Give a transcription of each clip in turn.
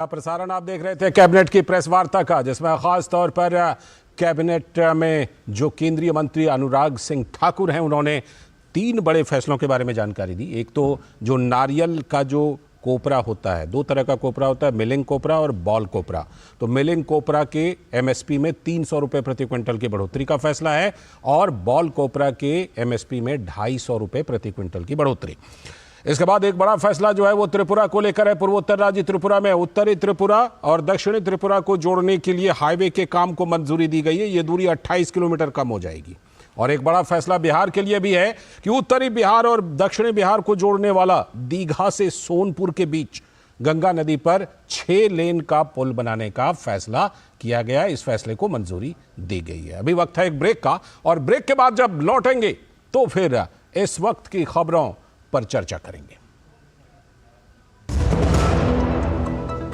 प्रसारण आप देख रहे थे कैबिनेट की प्रेस वार्ता का, जिसमें खास तौर पर कैबिनेट में जो केंद्रीय मंत्री अनुराग सिंह ठाकुर हैं, उन्होंने 3 बड़े फैसलों के बारे में जानकारी दी। एक तो जो नारियल का जो कोपरा होता है, 2 तरह का कोपरा होता है, मिलिंग कोपरा और बॉल कोपरा। तो मिलिंग कोपरा के एमएसपी में 300 रुपये प्रति क्विंटल की बढ़ोतरी का फैसला है और बॉल कोपरा के एमएसपी में 250 रुपये प्रति क्विंटल की बढ़ोतरी। इसके बाद एक बड़ा फैसला जो है वो त्रिपुरा को लेकर है। पूर्वोत्तर राज्य त्रिपुरा में उत्तरी त्रिपुरा और दक्षिणी त्रिपुरा को जोड़ने के लिए हाईवे के काम को मंजूरी दी गई है। ये दूरी 28 किलोमीटर कम हो जाएगी। और एक बड़ा फैसला बिहार के लिए भी है कि उत्तरी बिहार और दक्षिणी बिहार को जोड़ने वाला दीघा से सोनपुर के बीच गंगा नदी पर 6 लेन का पुल बनाने का फैसला किया गया। इस फैसले को मंजूरी दी गई है। अभी वक्त है एक ब्रेक का, और ब्रेक के बाद जब लौटेंगे तो फिर इस वक्त की खबरों पर चर्चा करेंगे।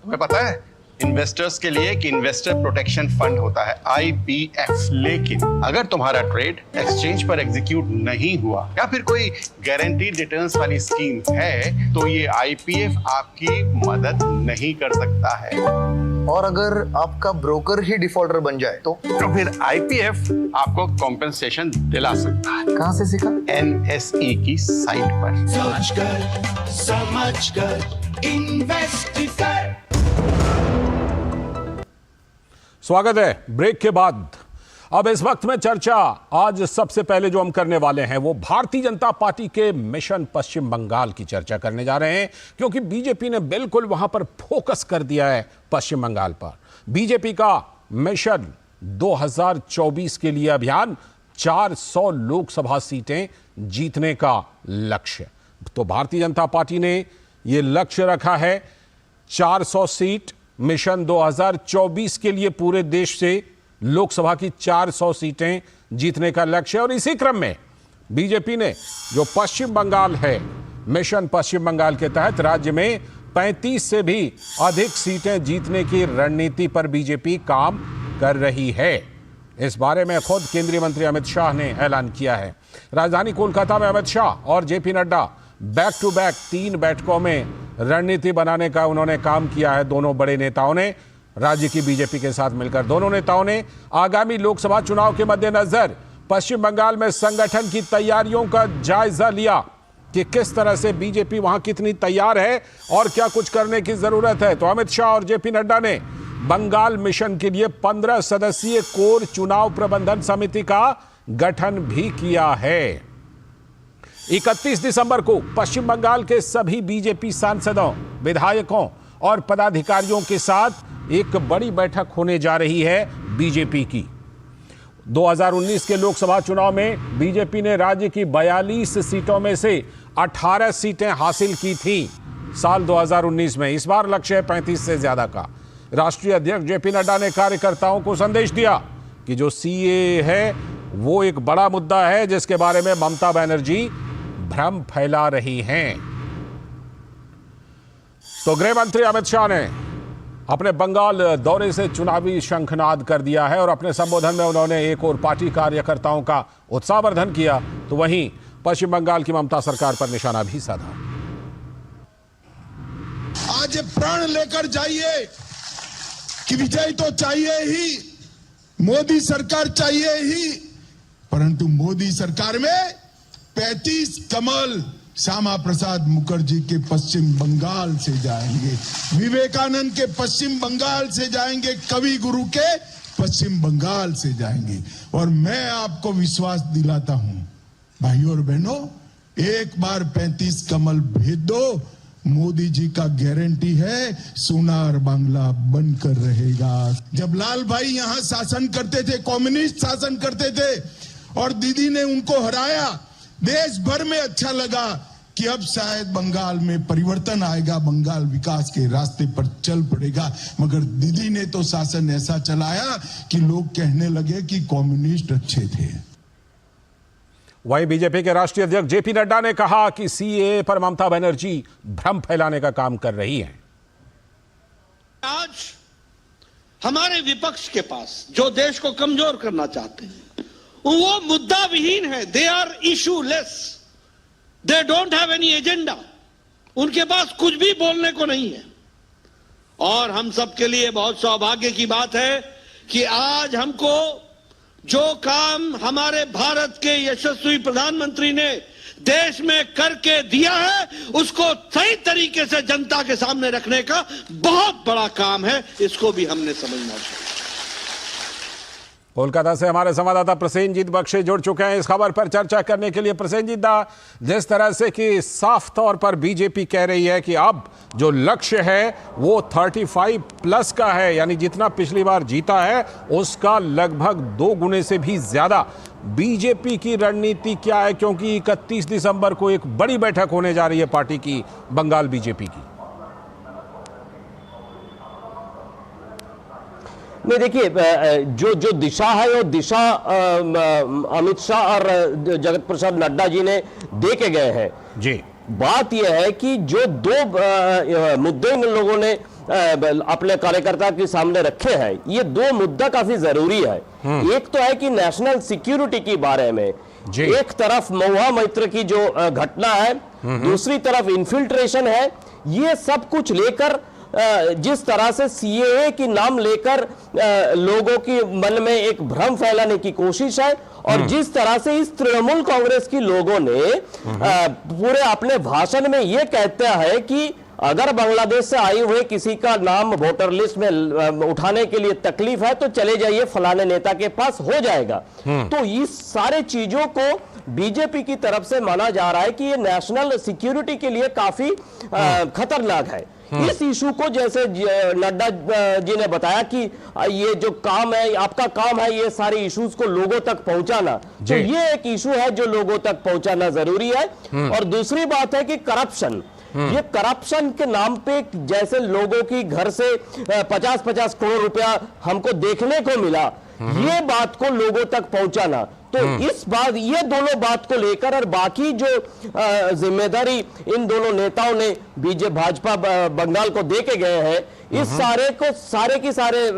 तुम्हें पता है इन्वेस्टर्स के लिए एक इन्वेस्टर प्रोटेक्शन फंड होता है IPF, लेकिन अगर तुम्हारा ट्रेड एक्सचेंज पर एग्जीक्यूट नहीं हुआ या फिर कोई गारंटीड रिटर्न्स वाली स्कीम है तो ये IPF आपकी मदद नहीं कर सकता है। और अगर आपका ब्रोकर ही डिफॉल्टर बन जाए तो फिर IPF आपको कॉम्पेंसेशन दिला सकता है। कहां से सीखा? NSE की साइट पर। समझ कर इन्वेस्ट कर। स्वागत है ब्रेक के बाद। अब इस वक्त में चर्चा आज सबसे पहले जो हम करने वाले हैं वो भारतीय जनता पार्टी के मिशन पश्चिम बंगाल की चर्चा करने जा रहे हैं, क्योंकि बीजेपी ने बिल्कुल वहां पर फोकस कर दिया है पश्चिम बंगाल पर। बीजेपी का मिशन 2024 के लिए अभियान 400 लोकसभा सीटें जीतने का लक्ष्य। तो भारतीय जनता पार्टी ने यह लक्ष्य रखा है 400 सीट मिशन 2024 के लिए। पूरे देश से लोकसभा की 400 सीटें जीतने का लक्ष्य है। और इसी क्रम में बीजेपी ने जो पश्चिम बंगाल है, मिशन पश्चिम बंगाल के तहत राज्य में 35 से भी अधिक सीटें जीतने की रणनीति पर बीजेपी काम कर रही है। इस बारे में खुद केंद्रीय मंत्री अमित शाह ने ऐलान किया है। राजधानी कोलकाता में अमित शाह और JP Nadda back to back 3 बैठकों में रणनीति बनाने का उन्होंने काम किया है। दोनों बड़े नेताओं ने राज्य की बीजेपी के साथ मिलकर दोनों नेताओं ने आगामी लोकसभा चुनाव के मद्देनजर पश्चिम बंगाल में संगठन की तैयारियों का जायजा लिया कि किस तरह से बीजेपी वहां कितनी तैयार है और क्या कुछ करने की जरूरत है। तो अमित शाह और जेपी नड्डा ने बंगाल मिशन के लिए 15 सदस्यीय कोर चुनाव प्रबंधन समिति का गठन भी किया है। 31 दिसंबर को पश्चिम बंगाल के सभी बीजेपी सांसदों, विधायकों और पदाधिकारियों के साथ एक बड़ी बैठक होने जा रही है बीजेपी की। 2019 के लोकसभा चुनाव में बीजेपी ने राज्य की 42 सीटों में से 18 सीटें हासिल की थी साल 2019 में। इस बार लक्ष्य है 35 से ज्यादा का। राष्ट्रीय अध्यक्ष जेपी नड्डा ने कार्यकर्ताओं को संदेश दिया कि जो CAA है वो एक बड़ा मुद्दा है जिसके बारे में ममता बनर्जी भ्रम फैला रही हैं। तो गृह मंत्री अमित शाह ने अपने बंगाल दौरे से चुनावी शंखनाद कर दिया है और अपने संबोधन में उन्होंने एक और पार्टी कार्यकर्ताओं का उत्साहवर्धन किया, तो वहीं पश्चिम बंगाल की ममता सरकार पर निशाना भी साधा। आज प्रण लेकर जाइए कि विजय तो चाहिए ही, मोदी सरकार चाहिए ही, परंतु मोदी सरकार में 35 कमल श्यामा प्रसाद मुखर्जी के पश्चिम बंगाल से जाएंगे, विवेकानंद के पश्चिम बंगाल से जाएंगे, कवि गुरु के पश्चिम बंगाल से जाएंगे। और मैं आपको विश्वास दिलाता हूं भाइयों और बहनों, एक बार 35 कमल भेज दो, मोदी जी का गारंटी है सोनार बांग्ला बनकर रहेगा। जब लाल भाई यहां शासन करते थे, कम्युनिस्ट शासन करते थे और दीदी ने उनको हराया, देश भर में अच्छा लगा कि अब शायद बंगाल में परिवर्तन आएगा, बंगाल विकास के रास्ते पर चल पड़ेगा। मगर दीदी ने तो शासन ऐसा चलाया कि लोग कहने लगे कि कम्युनिस्ट अच्छे थे। वहीं बीजेपी के राष्ट्रीय अध्यक्ष जेपी नड्डा ने कहा कि CAA पर ममता बनर्जी भ्रम फैलाने का काम कर रही हैं। आज हमारे विपक्ष के पास जो देश को कमजोर करना चाहते हैं वो मुद्दा विहीन है। They are issueless, they don't have any agenda. उनके पास कुछ भी बोलने को नहीं है। और हम सबके लिए बहुत सौभाग्य की बात है कि आज हमको जो काम हमारे भारत के यशस्वी प्रधानमंत्री ने देश में करके दिया है, उसको सही तरीके से जनता के सामने रखने का बहुत बड़ा काम है। इसको भी हमने समझना चाहिए। कोलकाता से हमारे संवाददाता प्रसेनजीत बख्शी जुड़ चुके हैं इस खबर पर चर्चा करने के लिए। प्रसेनजीत दा, जिस तरह से कि साफ तौर पर बीजेपी कह रही है कि अब जो लक्ष्य है वो 35 प्लस का है, यानी जितना पिछली बार जीता है उसका लगभग 2 गुने से भी ज्यादा। बीजेपी की रणनीति क्या है, क्योंकि 31 दिसंबर को एक बड़ी बैठक होने जा रही है पार्टी की, बंगाल बीजेपी की। नहीं, देखिए, जो दिशा है वो दिशा अमित शाह और जगत प्रसाद नड्डा जी ने दे के गए हैं जी। बात यह है कि जो 2 मुद्दे इन लोगों ने अपने कार्यकर्ता के सामने रखे हैं, ये 2 मुद्दा काफी जरूरी है। एक तो है कि नेशनल सिक्योरिटी के बारे में, एक तरफ महुआ मैत्र की जो घटना है, दूसरी तरफ इन्फिल्ट्रेशन है। ये सब कुछ लेकर जिस तरह से सीएए की नाम लेकर लोगों के मन में एक भ्रम फैलाने की कोशिश है, और जिस तरह से इस तृणमूल कांग्रेस की लोगों ने पूरे अपने भाषण में यह कहता है कि अगर बांग्लादेश से आए हुए किसी का नाम वोटर लिस्ट में उठाने के लिए तकलीफ है तो चले जाइए फलाने नेता के पास, हो जाएगा। तो इस सारे चीजों को बीजेपी की तरफ से माना जा रहा है कि ये नेशनल सिक्योरिटी के लिए काफी खतरनाक है। इस इशू को, जैसे नड्डा जी ने बताया कि ये जो काम है, आपका काम है ये सारे इश्यूज को लोगों तक पहुंचाना, तो ये एक इशू है जो लोगों तक पहुंचाना जरूरी है। और दूसरी बात है कि करप्शन, ये करप्शन के नाम पे जैसे लोगों की घर से 50-50 करोड़ रुपया हमको देखने को मिला, ये बात को लोगों तक पहुंचाना, तो इस बात, ये दोनों बात को लेकर और बाकी जो जिम्मेदारी इन दोनों नेताओं ने भाजपा बंगाल को दे के गए हैं, इस सारे की सारे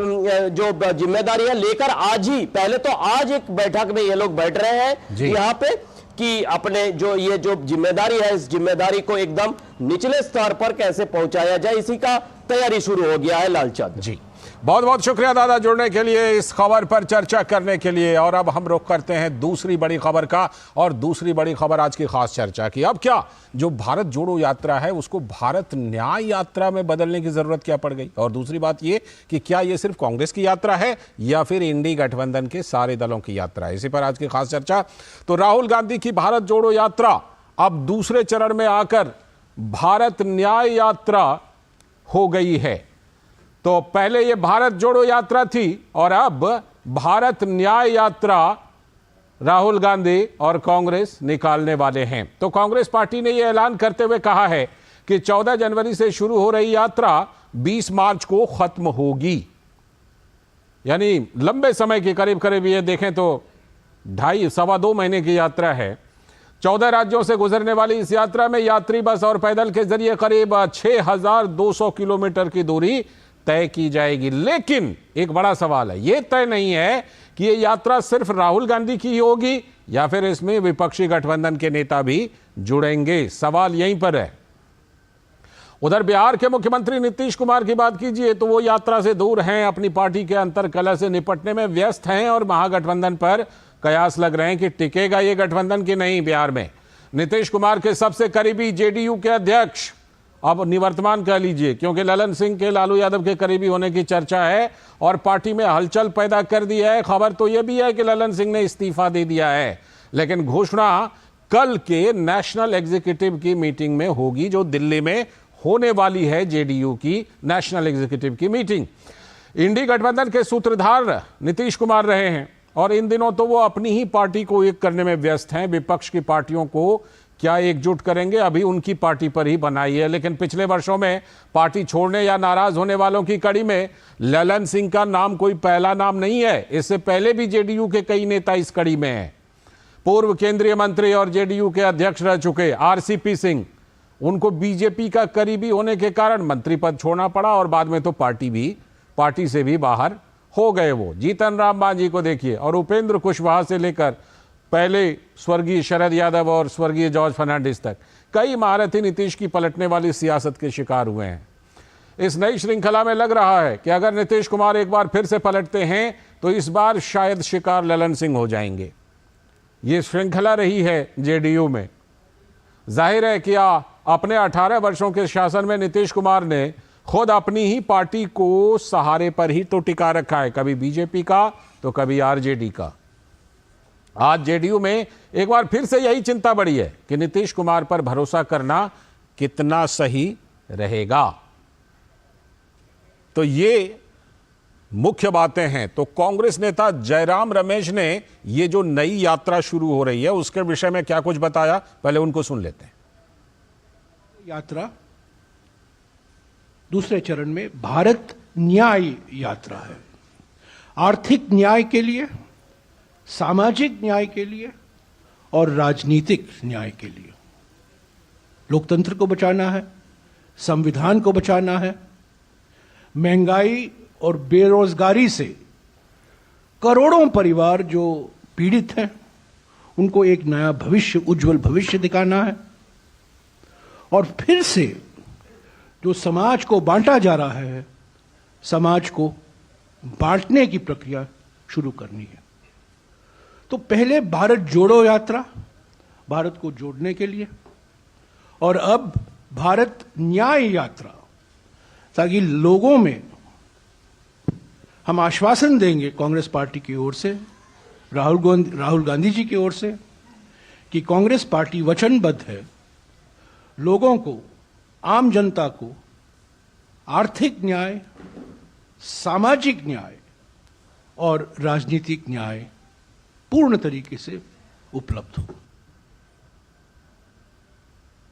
जो जिम्मेदारी है लेकर आज ही, पहले तो आज एक बैठक में ये लोग बैठ रहे हैं यहाँ पे कि अपने जो ये जो जिम्मेदारी है, इस जिम्मेदारी को एकदम निचले स्तर पर कैसे पहुंचाया जाए, इसी का तैयारी शुरू हो गया है। लालचंद जी, बहुत बहुत शुक्रिया दादा जुड़ने के लिए, इस खबर पर चर्चा करने के लिए। और अब हम रुख करते हैं दूसरी बड़ी खबर का, और दूसरी बड़ी खबर आज की खास चर्चा की। अब क्या जो भारत जोड़ो यात्रा है उसको भारत न्याय यात्रा में बदलने की जरूरत क्या पड़ गई? और दूसरी बात ये कि क्या ये सिर्फ कांग्रेस की यात्रा है या फिर इंडी गठबंधन के सारे दलों की यात्रा है? इसी पर आज की खास चर्चा। तो राहुल गांधी की भारत जोड़ो यात्रा अब दूसरे चरण में आकर भारत न्याय यात्रा हो गई है। तो पहले ये भारत जोड़ो यात्रा थी और अब भारत न्याय यात्रा राहुल गांधी और कांग्रेस निकालने वाले हैं। तो कांग्रेस पार्टी ने यह ऐलान करते हुए कहा है कि 14 जनवरी से शुरू हो रही यात्रा 20 मार्च को खत्म होगी, यानी लंबे समय की, करीब करीब ये देखें तो 2.5-2 महीने की यात्रा है। 14 राज्यों से गुजरने वाली इस यात्रा में यात्री बस और पैदल के जरिए करीब 6200 किलोमीटर की दूरी तय की जाएगी। लेकिन एक बड़ा सवाल है, यह तय नहीं है कि यह यात्रा सिर्फ राहुल गांधी की ही होगी या फिर इसमें विपक्षी गठबंधन के नेता भी जुड़ेंगे। सवाल यहीं पर है। उधर बिहार के मुख्यमंत्री नीतीश कुमार की बात कीजिए तो वो यात्रा से दूर हैं, अपनी पार्टी के अंतर्कलह से निपटने में व्यस्त हैं और महागठबंधन पर कयास लग रहे हैं कि टिकेगा ये गठबंधन कि नहीं। बिहार में नीतीश कुमार के सबसे करीबी जेडीयू के अध्यक्ष, अब निवर्तमान कह लीजिए, क्योंकि ललन सिंह के लालू यादव के करीबी होने की चर्चा है और पार्टी में हलचल पैदा कर दी है। खबर तो यह भी है कि ललन सिंह ने इस्तीफा दे दिया है, लेकिन घोषणा कल के नेशनल एग्जीक्यूटिव की मीटिंग में होगी, जो दिल्ली में होने वाली है, जेडीयू की नेशनल एग्जीक्यूटिव की मीटिंग। इंडी गठबंधन के सूत्रधार नीतीश कुमार रहे हैं और इन दिनों तो वो अपनी ही पार्टी को एक करने में व्यस्त हैं। विपक्ष की पार्टियों को क्या एकजुट करेंगे, अभी उनकी पार्टी पर ही बनाई है। लेकिन पिछले वर्षों में पार्टी छोड़ने या नाराज होने वालों की कड़ी में ललन सिंह का नाम कोई पहला नाम नहीं है। इससे पहले भी जेडीयू के कई नेता इस कड़ी में हैं। पूर्व केंद्रीय मंत्री और जेडीयू के अध्यक्ष रह चुके आरसीपी सिंह, उनको बीजेपी का करीबी होने के कारण मंत्री पद छोड़ना पड़ा और बाद में तो पार्टी से भी बाहर हो गए। वो जीतन राम मांझी को देखिए और उपेंद्र कुशवाहा से लेकर पहले स्वर्गीय शरद यादव और स्वर्गीय जॉर्ज फर्नांडिस तक कई महारथी नीतीश की पलटने वाली सियासत के शिकार हुए हैं। इस नई श्रृंखला में लग रहा है कि अगर नीतीश कुमार एक बार फिर से पलटते हैं तो इस बार शायद शिकार ललन सिंह हो जाएंगे। ये श्रृंखला रही है जेडीयू में। जाहिर है कि अपने 18 वर्षों के शासन में नीतीश कुमार ने खुद अपनी ही पार्टी को सहारे पर ही तो टिका रखा है, कभी बीजेपी का तो कभी आरजेडी का। आज जेडीयू में एक बार फिर से यही चिंता बढ़ी है कि नीतीश कुमार पर भरोसा करना कितना सही रहेगा। तो ये मुख्य बातें हैं। तो कांग्रेस नेता जयराम रमेश ने ये जो नई यात्रा शुरू हो रही है उसके विषय में क्या कुछ बताया, पहले उनको सुन लेते हैं। यात्रा दूसरे चरण में भारत न्याय यात्रा है। आर्थिक न्याय के लिए, सामाजिक न्याय के लिए और राजनीतिक न्याय के लिए। लोकतंत्र को बचाना है, संविधान को बचाना है। महंगाई और बेरोजगारी से करोड़ों परिवार जो पीड़ित हैं उनको एक नया भविष्य, उज्जवल भविष्य दिखाना है। और फिर से जो समाज को बांटा जा रहा है, समाज को बांटने की प्रक्रिया शुरू करनी है। तो पहले भारत जोड़ो यात्रा, भारत को जोड़ने के लिए, और अब भारत न्याय यात्रा, ताकि लोगों में हम आश्वासन देंगे कांग्रेस पार्टी की ओर से, राहुल गांधी जी की ओर से, कि कांग्रेस पार्टी वचनबद्ध है लोगों को, आम जनता को आर्थिक न्याय, सामाजिक न्याय और राजनीतिक न्याय पूर्ण तरीके से उपलब्ध हो।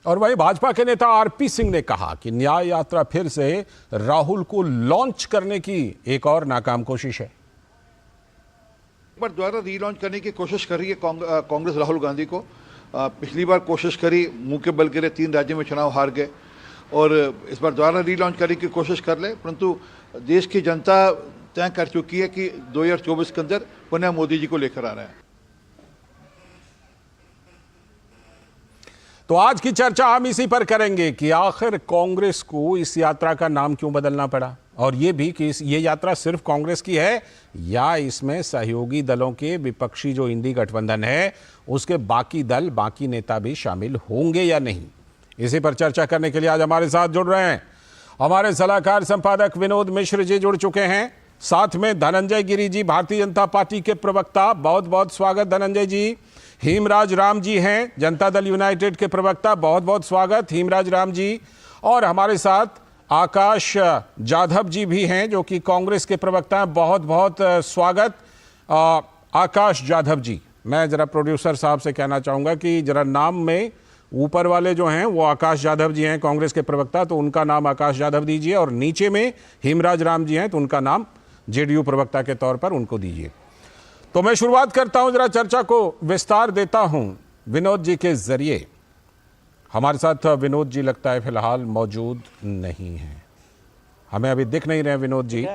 और वहीं भाजपा के नेता आरपी सिंह ने कहा कि न्याय यात्रा फिर से राहुल को लॉन्च करने की एक और नाकाम कोशिश है। एक बार दोबारा रीलॉन्च करने की कोशिश कर रही है कांग्रेस राहुल गांधी को। पिछली बार कोशिश करी, मुंह के बल गिरे, 3 राज्यों में चुनाव हार गए, और इस बार दोबारा रीलॉन्च करने की कोशिश कर ले। परंतु देश की जनता तय कर चुकी है कि 2024 के अंदर पुनः मोदी जी को लेकर आ रहे हैं। तो आज की चर्चा हम इसी पर करेंगे कि आखिर कांग्रेस को इस यात्रा का नाम क्यों बदलना पड़ा, और यह भी कि ये यात्रा सिर्फ कांग्रेस की है या इसमें सहयोगी दलों के विपक्षी जो इंडी गठबंधन है उसके बाकी दल, बाकी नेता भी शामिल होंगे या नहीं। इसी पर चर्चा करने के लिए आज हमारे साथ जुड़ रहे हैं हमारे सलाहकार संपादक विनोद मिश्र जी जुड़ चुके हैं, साथ में धनंजय गिरी जी, भारतीय जनता पार्टी के प्रवक्ता, बहुत बहुत स्वागत धनंजय जी। हेमराज राम जी हैं, जनता दल यूनाइटेड के प्रवक्ता, बहुत बहुत स्वागत हेमराज राम जी। और हमारे साथ आकाश जाधव जी भी हैं जो कि कांग्रेस के प्रवक्ता हैं, बहुत बहुत स्वागत आकाश जाधव जी। मैं जरा प्रोड्यूसर साहब से कहना चाहूँगा कि जरा नाम में ऊपर वाले जो हैं वो आकाश जाधव जी हैं कांग्रेस के प्रवक्ता, तो उनका नाम आकाश जाधव दीजिए, और नीचे में हेमराज राम जी हैं तो उनका नाम जेडीयू प्रवक्ता के तौर पर उनको दीजिए। तो मैं शुरुआत करता हूं, जरा चर्चा को विस्तार देता हूं विनोद जी के जरिए। हमारे साथ विनोद जी लगता है फिलहाल मौजूद नहीं है, हमें अभी दिख नहीं रहे विनोद जी।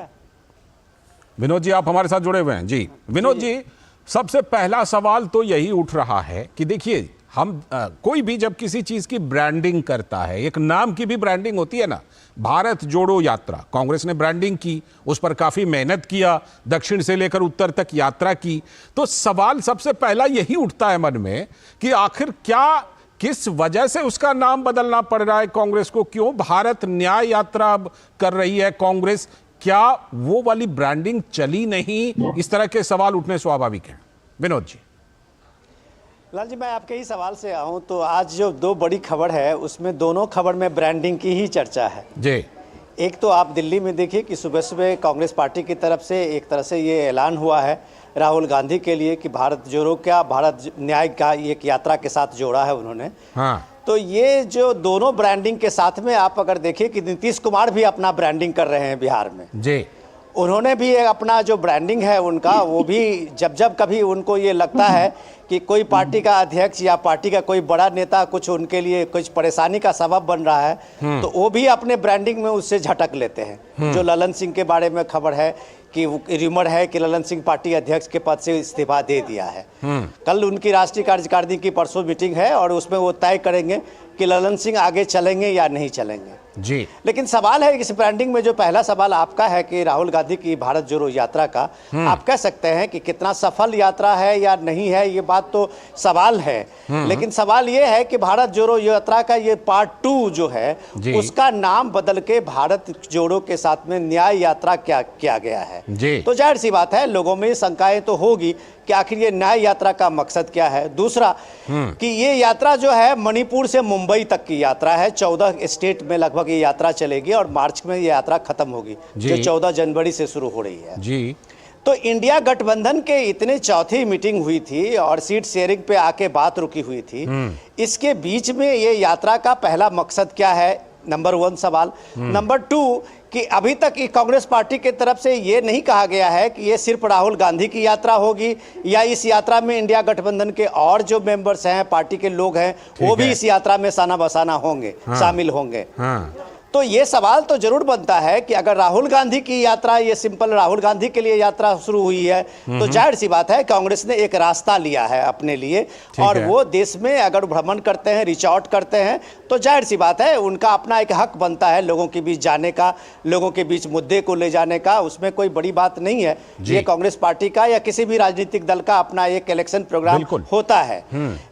विनोद जी आप हमारे साथ जुड़े हुए हैं जी। विनोद जी, सबसे पहला सवाल तो यही उठ रहा है कि देखिए हम कोई भी जब किसी चीज की ब्रांडिंग करता है, एक नाम की भी ब्रांडिंग होती है ना। भारत जोड़ो यात्रा कांग्रेस ने ब्रांडिंग की, उस पर काफी मेहनत किया, दक्षिण से लेकर उत्तर तक यात्रा की। तो सवाल सबसे पहला यही उठता है मन में कि आखिर क्या, किस वजह से उसका नाम बदलना पड़ रहा है कांग्रेस को, क्यों भारत न्याय यात्रा कर रही है कांग्रेस, क्या वो वाली ब्रांडिंग चली नहीं? इस तरह के सवाल उठने स्वाभाविक है। विनोद जी। लाल जी, मैं आपके ही सवाल से आऊं तो आज जो 2 बड़ी खबर है उसमें दोनों खबर में ब्रांडिंग की ही चर्चा है जी। एक तो आप दिल्ली में देखिए कि सुबह सुबह कांग्रेस पार्टी की तरफ से एक तरह से ये ऐलान हुआ है राहुल गांधी के लिए कि भारत जोड़ो क्या भारत न्याय का एक यात्रा के साथ जोड़ा है उन्होंने। हाँ। तो ये जो दोनों ब्रांडिंग के साथ में आप अगर देखिए कि नीतीश कुमार भी अपना ब्रांडिंग कर रहे हैं बिहार में जी। उन्होंने भी अपना जो ब्रांडिंग है उनका, वो भी जब कभी उनको ये लगता है कि कोई पार्टी का अध्यक्ष या पार्टी का कोई बड़ा नेता कुछ उनके लिए कुछ परेशानी का सबब बन रहा है तो वो भी अपने ब्रांडिंग में उससे झटक लेते हैं। जो ललन सिंह के बारे में खबर है कि रिमर है कि ललन सिंह पार्टी अध्यक्ष के पद से इस्तीफा दे दिया है। कल उनकी राष्ट्रीय कार्यकारिणी की परसों मीटिंग है और उसमें वो तय करेंगे कि ललन सिंह आगे चलेंगे या नहीं चलेंगे। जी। लेकिन सवाल है इस ब्रांडिंग में, जो पहला सवाल आपका है कि राहुल गांधी की भारत जोड़ो यात्रा का, आप कह सकते हैं कि कितना सफल यात्रा है या नहीं है, ये बात तो सवाल है। लेकिन सवाल ये है कि भारत जोड़ो यात्रा का ये पार्ट 2 जो है उसका नाम बदल के भारत जोड़ो के साथ में न्याय यात्रा क्या किया गया है। तो जाहिर सी बात है लोगों में शंकाएं तो होगी कि आखिर ये न्याय यात्रा का मकसद क्या है। दूसरा कि ये यात्रा जो है मणिपुर से मुंबई तक की यात्रा है, 14 स्टेट में लगभग ये यात्रा चलेगी और मार्च में ये यात्रा खत्म होगी, जो 14 जनवरी से शुरू हो रही है। जी। तो इंडिया गठबंधन के इतने चौथी मीटिंग हुई थी और सीट शेयरिंग पे आके बात रुकी हुई थी, इसके बीच में ये यात्रा का पहला मकसद क्या है, नंबर 1 सवाल। नंबर 2 कि अभी तक कांग्रेस पार्टी की तरफ से ये नहीं कहा गया है कि ये सिर्फ राहुल गांधी की यात्रा होगी या इस यात्रा में इंडिया गठबंधन के और जो मेंबर्स हैं, पार्टी के लोग हैं, वो भी इस यात्रा में साना बसाना होंगे, शामिल होंगे। तो ये सवाल तो जरूर बनता है कि अगर राहुल गांधी की यात्रा, ये सिंपल राहुल गांधी के लिए यात्रा शुरू हुई है, तो जाहिर सी बात है कांग्रेस ने एक रास्ता लिया है अपने लिए, और वो देश में अगर भ्रमण करते हैं, रिच आउट करते हैं, तो जाहिर सी बात है उनका अपना एक हक बनता है लोगों के बीच जाने का, लोगों के बीच मुद्दे को ले जाने का। उसमें कोई बड़ी बात नहीं है। ये कांग्रेस पार्टी का या किसी भी राजनीतिक दल का अपना एक इलेक्शन प्रोग्राम होता है।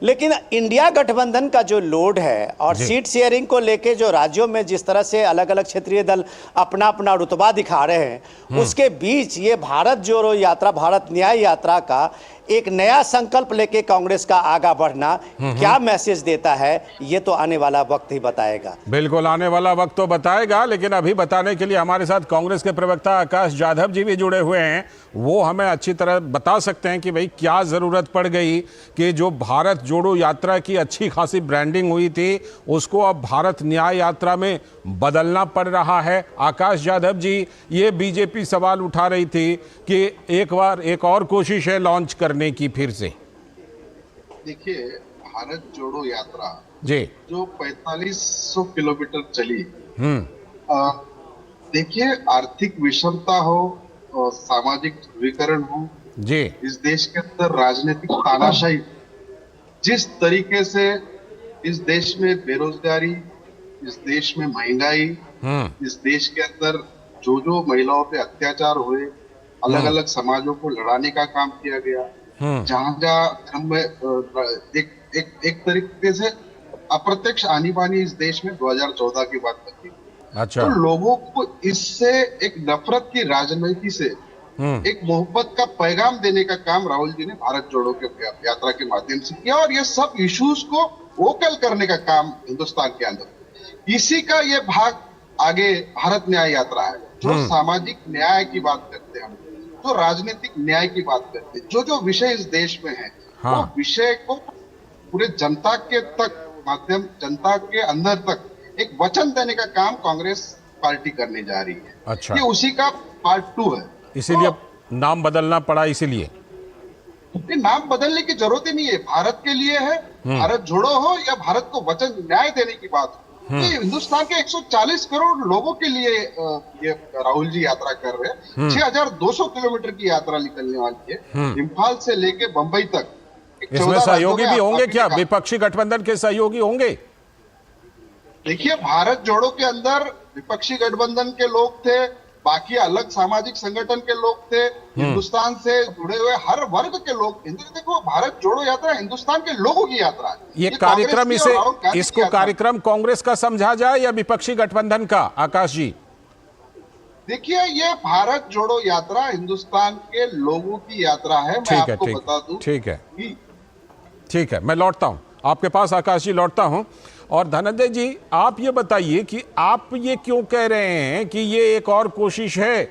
लेकिन इंडिया गठबंधन का जो लोड है और सीट शेयरिंग को लेके जो राज्यों में जिस तरह से अलग अलग क्षेत्रीय दल अपना अपना रुतबा दिखा रहे हैं, उसके बीच ये भारत जोड़ो यात्रा, भारत न्याय यात्रा का एक नया संकल्प लेके कांग्रेस का आगा बढ़ना क्या मैसेज देता है, ये तो आने वाला वक्त ही बताएगा। बिल्कुल, आने वाला वक्त तो बताएगा। लेकिन अभी बताने के लिए हमारे साथ कांग्रेस के प्रवक्ता आकाश जाधव जी भी जुड़े हुए हैं। वो हमें अच्छी तरह बता सकते हैं कि भाई क्या जरूरत पड़ गई कि जो भारत जोड़ो यात्रा की अच्छी खासी ब्रांडिंग हुई थी उसको अब भारत न्याय यात्रा में बदलना पड़ रहा है। आकाश जाधव जी, ये बीजेपी सवाल उठा रही थी कि एक बार एक और कोशिश है लॉन्च करने की फिर से। देखिए, भारत जोड़ो यात्रा जी जो 4500 किलोमीटर चली, देखिए आर्थिक विषमता हो और सामाजिक ध्रुवीकरण हो जी, इस देश के अंदर राजनीतिक तानाशाही, जिस तरीके से इस देश में बेरोजगारी, इस देश में महंगाई, इस देश के अंदर जो महिलाओं पे अत्याचार हुए, अलग अलग समाजों को लड़ाने का काम किया गया, जहां धर्म में एक तरीके से अप्रत्यक्ष आनी बानी इस देश में 2014 की बात करती। अच्छा। तो लोगों को इससे एक नफरत की राजनीति से एक मोहब्बत का पैगाम देने का काम राहुल जी ने भारत जोड़ो के यात्रा के माध्यम से किया, और ये सब इश्यूज को वोकल करने का काम हिंदुस्तान के अंदर, इसी का ये भाग आगे भारत न्याय यात्रा है, जो सामाजिक न्याय की बात करते हैं हम, जो राजनीतिक न्याय की बात करते हैं, जो विषय इस देश में है, वो विषय को पूरे जनता के तक माध्यम, जनता के अंदर तक एक वचन देने का काम कांग्रेस पार्टी करने जा रही है। अच्छा। ये उसी का पार्ट 2 है। इसीलिए नाम बदलना पड़ा, इसीलिए नाम बदलने की जरूरत ही नहीं है। भारत के लिए है, भारत जोड़ो हो या भारत को वचन न्याय देने की बात हो, ये हिंदुस्तान के 140 करोड़ लोगों के लिए ये राहुल जी यात्रा कर रहे हैं। 6200 किलोमीटर की यात्रा निकलने वाली है, इम्फाल से लेके बंबई तक। इसमें सहयोगी भी होंगे क्या? विपक्षी गठबंधन के सहयोगी होंगे? देखिए, भारत जोड़ो के अंदर विपक्षी गठबंधन के लोग थे, बाकी अलग सामाजिक संगठन के लोग थे, हिंदुस्तान से जुड़े हुए हर वर्ग के लोग। देखो, भारत जोड़ो यात्रा हिंदुस्तान के लोगों की यात्रा है। ये कार्यक्रम, इसको कार्यक्रम कांग्रेस का समझा जाए या विपक्षी गठबंधन का? आकाश जी, देखिए, ये भारत जोड़ो यात्रा हिंदुस्तान के लोगों की यात्रा है। मैं आपको बता दूं। ठीक है, मैं लौटता हूं आपके पास, आकाश जी लौटता हूं। और धनंजय जी, आप ये बताइए कि आप ये क्यों कह रहे हैं कि ये एक और कोशिश है,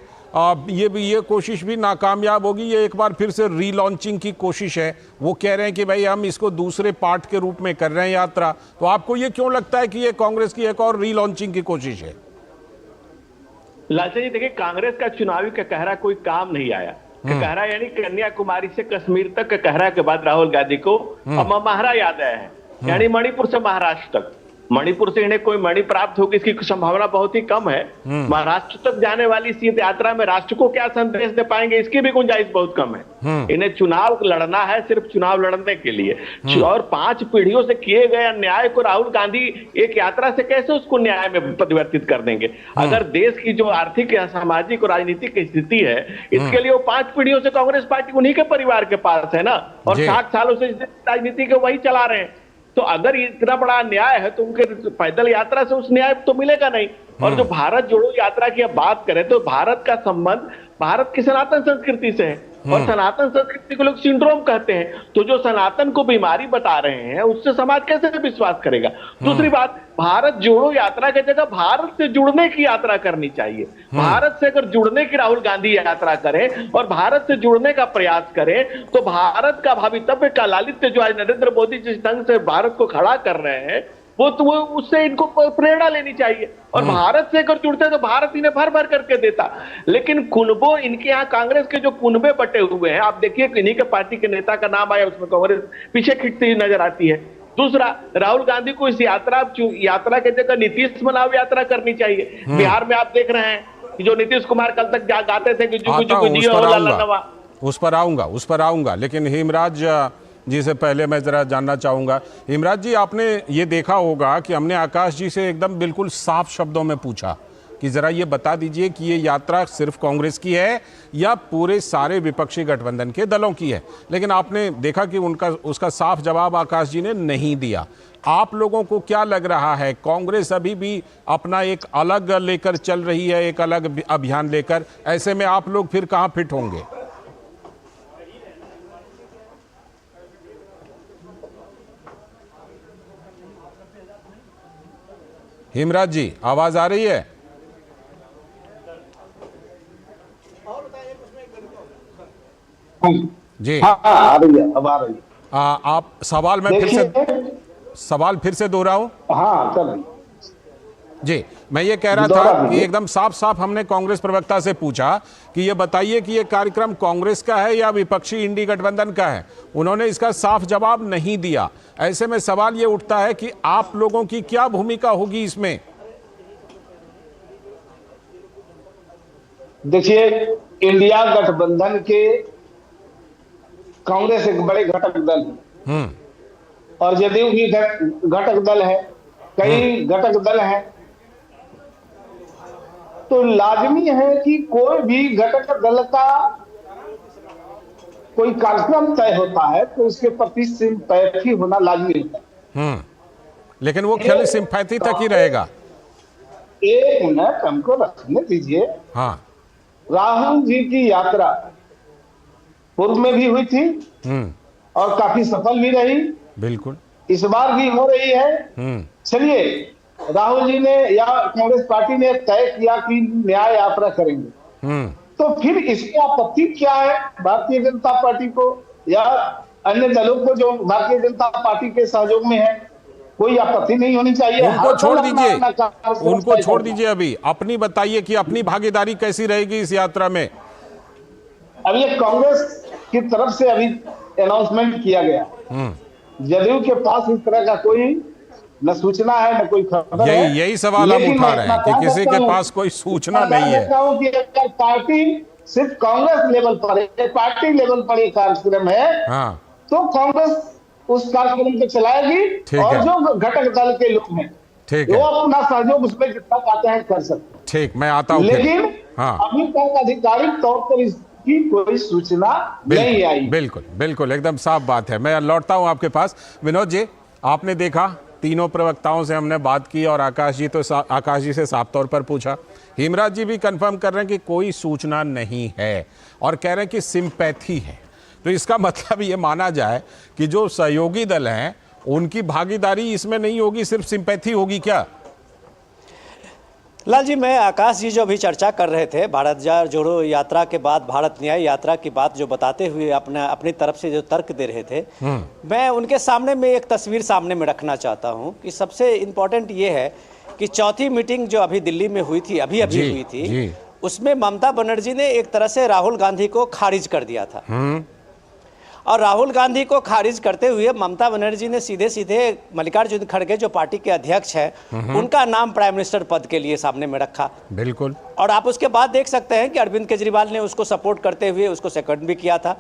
ये कोशिश भी नाकामयाब होगी, ये एक बार फिर से रीलॉन्चिंग की कोशिश है। वो कह रहे हैं कि भाई हम इसको दूसरे पार्ट के रूप में कर रहे हैं यात्रा। तो आपको ये क्यों लगता है कि ये कांग्रेस की एक और रीलॉन्चिंग की कोशिश है? लालचा जी, देखिए, कांग्रेस का चुनावी कहरा कोई काम नहीं आया। कहरा यानी कन्याकुमारी से कश्मीर तक कहरा के बाद राहुल गांधी को महारा याद आया है, यानी मणिपुर से महाराष्ट्र तक। मणिपुर से इन्हें कोई मणि प्राप्त होगी इसकी संभावना बहुत ही कम है। महाराष्ट्र तक जाने वाली इस यात्रा में राष्ट्र को क्या संदेश दे पाएंगे इसकी भी गुंजाइश बहुत कम है। इन्हें चुनाव लड़ना है सिर्फ चुनाव लड़ने के लिए, और 5 पीढ़ियों से किए गए अन्याय को राहुल गांधी एक यात्रा से कैसे उसको न्याय में परिवर्तित कर देंगे। अगर देश की जो आर्थिक या सामाजिक और राजनीतिक स्थिति है इसके लिए वो 5 पीढ़ियों से कांग्रेस पार्टी उन्हीं के परिवार के पास है ना, और 60 सालों से राजनीति को वही चला रहे हैं। तो अगर इतना बड़ा अन्याय है तो उनके पैदल यात्रा से उस न्याय तो मिलेगा नहीं। और जो भारत जोड़ो यात्रा की अब बात करें तो भारत का संबंध भारत की सनातन संस्कृति से है, और सनातन संस्कृति को लोग सिंड्रोम कहते हैं। तो जो सनातन को बीमारी बता रहे हैं उससे समाज कैसे विश्वास करेगा। दूसरी बात, भारत जोड़ो यात्रा की जगह भारत से जुड़ने की यात्रा करनी चाहिए। भारत से अगर जुड़ने की राहुल गांधी यात्रा करें और भारत से जुड़ने का प्रयास करें तो भारत का भवितव्य का लालित्य जो आज नरेंद्र मोदी जिस ढंग से भारत को खड़ा कर रहे हैं वो उससे इनको प्रेरणा लेनी चाहिए। और भारत से अगर जुड़ते तो भारत इन्हें भर भर करके देता। लेकिन कुनबो, इनके यहाँ कांग्रेस के जो कुनबे बटे हुए हैं, आप देखिए इन्हीं के पार्टी के नेता का नाम आया उसमें कांग्रेस पीछे खिंचती हुई नजर आती है। दूसरा, राहुल गांधी को इस यात्रा के जगह नीतीश मनाव यात्रा करनी चाहिए। बिहार में आप देख रहे हैं कि जो नीतीश कुमार कल तक गाते थे कि उस पर आऊंगा, लेकिन हेमराज जी से पहले मैं जरा जानना चाहूंगा। हेमराज जी, आपने ये देखा होगा कि हमने आकाश जी से एकदम बिल्कुल साफ शब्दों में पूछा कि जरा ये बता दीजिए कि ये यात्रा सिर्फ कांग्रेस की है या पूरे सारे विपक्षी गठबंधन के दलों की है, लेकिन आपने देखा कि उसका साफ जवाब आकाश जी ने नहीं दिया। आप लोगों को क्या लग रहा है, कांग्रेस अभी भी अपना एक अलग लेकर चल रही है, एक अलग अभियान लेकर? ऐसे में आप लोग फिर कहाँ फिट होंगे? हेमराज जी, आवाज आ रही है? जी हाँ, आ रही है, अब आ रही है। आप सवाल फिर से दोहराऊं? हाँ चल जी, मैं ये कह रहा था कि एकदम साफ साफ हमने कांग्रेस प्रवक्ता से पूछा कि ये बताइए कि ये कार्यक्रम कांग्रेस का है या विपक्षी इंडी गठबंधन का है। उन्होंने इसका साफ जवाब नहीं दिया। ऐसे में सवाल ये उठता है कि आप लोगों की क्या भूमिका होगी इसमें? देखिए, इंडिया गठबंधन के कांग्रेस एक बड़े घटक दल है और जदयू भी घटक दल है, कई घटक दल हैं। तो लाजमी है कि कोई भी घटक दल का कोई कार्यक्रम तय होता है तो उसके प्रति सिंपैथी होना लाजमी होता है। लेकिन वो खाली सिंपैथी तक ही रहेगा। एक मिनट हमको रखने दीजिए। हाँ, राहुल जी की यात्रा पूर्व में भी हुई थी और काफी सफल भी रही, बिल्कुल इस बार भी हो रही है। चलिए, राहुल जी ने या कांग्रेस पार्टी ने तय किया कि न्याय यात्रा करेंगे, तो फिर इसकी आपत्ति क्या है भारतीय जनता पार्टी को या अन्य दलों को जो भारतीय जनता पार्टी के सहयोग में है? कोई आपत्ति नहीं होनी चाहिए। उनको छोड़ दीजिए, अभी अपनी बताइए कि अपनी भागीदारी कैसी रहेगी इस यात्रा में? अब ये कांग्रेस की तरफ से अभी अनाउंसमेंट किया गया, जदयू के पास इस तरह का कोई न सूचना है न कोई खबर है। यही सवाल हम उठा रहे हैं कि किसी के पास कोई सूचना नहीं है। कि अगर पार्टी सिर्फ कांग्रेस लेवल पर, पार्टी लेवल पर एक कार्यक्रम है, तो कांग्रेस उस कार्यक्रम को चलाएगी और जो घटक दल के लोग हैं वो अपना सहयोग उसमें जितना पाते हैं कर सकते। ठीक, मैं आता हूँ। लेकिन अभी तक आधिकारिक तौर पर इसकी कोई सूचना नहीं आई। बिल्कुल बिल्कुल, एकदम साफ बात है। मैं लौटता हूँ आपके पास। विनोद जी, आपने देखा तीनों प्रवक्ताओं से हमने बात की और आकाश जी से साफ तौर पर पूछा। हेमराज जी भी कंफर्म कर रहे हैं कि कोई सूचना नहीं है और कह रहे हैं कि सिंपैथी है। तो इसका मतलब ये माना जाए कि जो सहयोगी दल हैं उनकी भागीदारी इसमें नहीं होगी, सिर्फ सिंपैथी होगी क्या? लाल जी, मैं आकाश जी जो अभी चर्चा कर रहे थे भारत जोड़ो यात्रा के बाद भारत न्याय यात्रा की बात जो बताते हुए अपनी तरफ से जो तर्क दे रहे थे, मैं उनके सामने में एक तस्वीर सामने में रखना चाहता हूं कि सबसे इम्पोर्टेंट ये है कि चौथी मीटिंग जो अभी दिल्ली में हुई थी, अभी हुई थी, उसमें ममता बनर्जी ने एक तरह से राहुल गांधी को खारिज कर दिया था। और राहुल गांधी को खारिज करते हुए ममता बनर्जी ने सीधे सीधे मल्लिकार्जुन खड़गे जो पार्टी के अध्यक्ष हैं उनका नाम प्राइम मिनिस्टर पद के लिए सामने में रखा। बिल्कुल। और आप उसके बाद देख सकते हैं कि अरविंद केजरीवाल ने उसको सपोर्ट करते हुए उसको सेकंड भी किया था।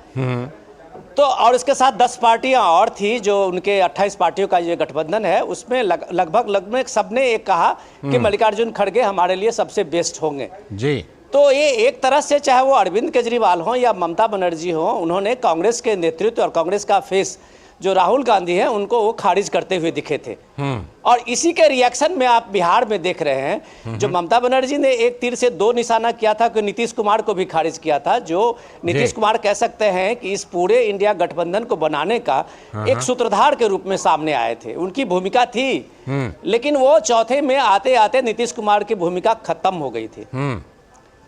तो और इसके साथ 10 पार्टियां और थी जो उनके 28 पार्टियों का ये गठबंधन है, उसमें लगभग सबने एक कहा कि मल्लिकार्जुन खड़गे हमारे लिए सबसे बेस्ट होंगे जी। तो ये एक तरह से चाहे वो अरविंद केजरीवाल हो या ममता बनर्जी हो, उन्होंने कांग्रेस के नेतृत्व और कांग्रेस का फेस जो राहुल गांधी है उनको वो खारिज करते हुए दिखे थे। और इसी के रिएक्शन में आप बिहार में देख रहे हैं जो ममता बनर्जी ने एक तीर से 2 निशाना किया था कि नीतीश कुमार को भी खारिज किया था, जो नीतीश कुमार कह सकते हैं कि इस पूरे इंडिया गठबंधन को बनाने का एक सूत्रधार के रूप में सामने आए थे। उनकी भूमिका थी, लेकिन वो चौथे में आते आते नीतीश कुमार की भूमिका खत्म हो गई थी।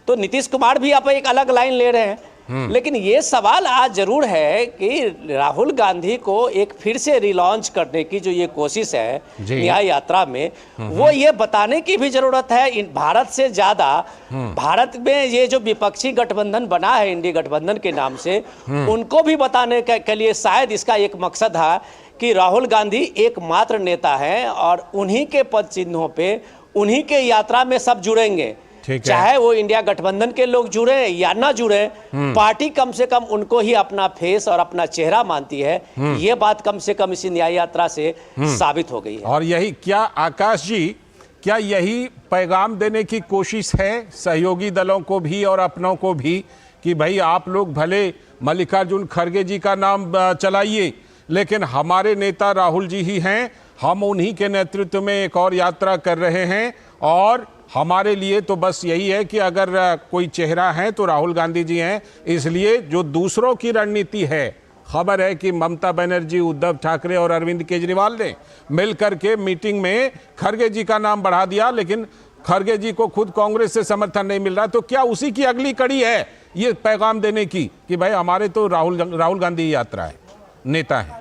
तो नीतीश कुमार भी आप एक अलग लाइन ले रहे हैं, लेकिन ये सवाल आज जरूर है कि राहुल गांधी को एक फिर से रिलॉन्च करने की जो ये कोशिश है न्याय यात्रा में, वो ये बताने की भी जरूरत है भारत से ज्यादा भारत में ये जो विपक्षी गठबंधन बना है इंडी गठबंधन के नाम से, उनको भी बताने के लिए शायद इसका एक मकसद है कि राहुल गांधी एकमात्र नेता हैं और उन्हीं के पद चिन्हों पे उन्हीं के यात्रा में सब जुड़ेंगे, चाहे वो इंडिया गठबंधन के लोग जुड़े या ना जुड़े, पार्टी कम से कम उनको ही अपना फेस और अपना चेहरा मानती है। ये बात कम से कम इसी न्याय यात्रा से साबित हो गई है। और यही क्या आकाश जी, क्या यही पैगाम देने की कोशिश है सहयोगी दलों को भी और अपनों को भी कि भाई आप लोग भले मल्लिकार्जुन खड़गे जी का नाम चलाइए, लेकिन हमारे नेता राहुल जी ही हैं, हम उन्हीं के नेतृत्व में एक और यात्रा कर रहे हैं और हमारे लिए तो बस यही है कि अगर कोई चेहरा है तो राहुल गांधी जी हैं। इसलिए जो दूसरों की रणनीति है, खबर है कि ममता बनर्जी, उद्धव ठाकरे और अरविंद केजरीवाल ने मिलकर के मीटिंग में खड़गे जी का नाम बढ़ा दिया, लेकिन खड़गे जी को खुद कांग्रेस से समर्थन नहीं मिल रहा। तो क्या उसी की अगली कड़ी है ये पैगाम देने की कि भाई हमारे तो राहुल गांधी यात्रा है, नेता है?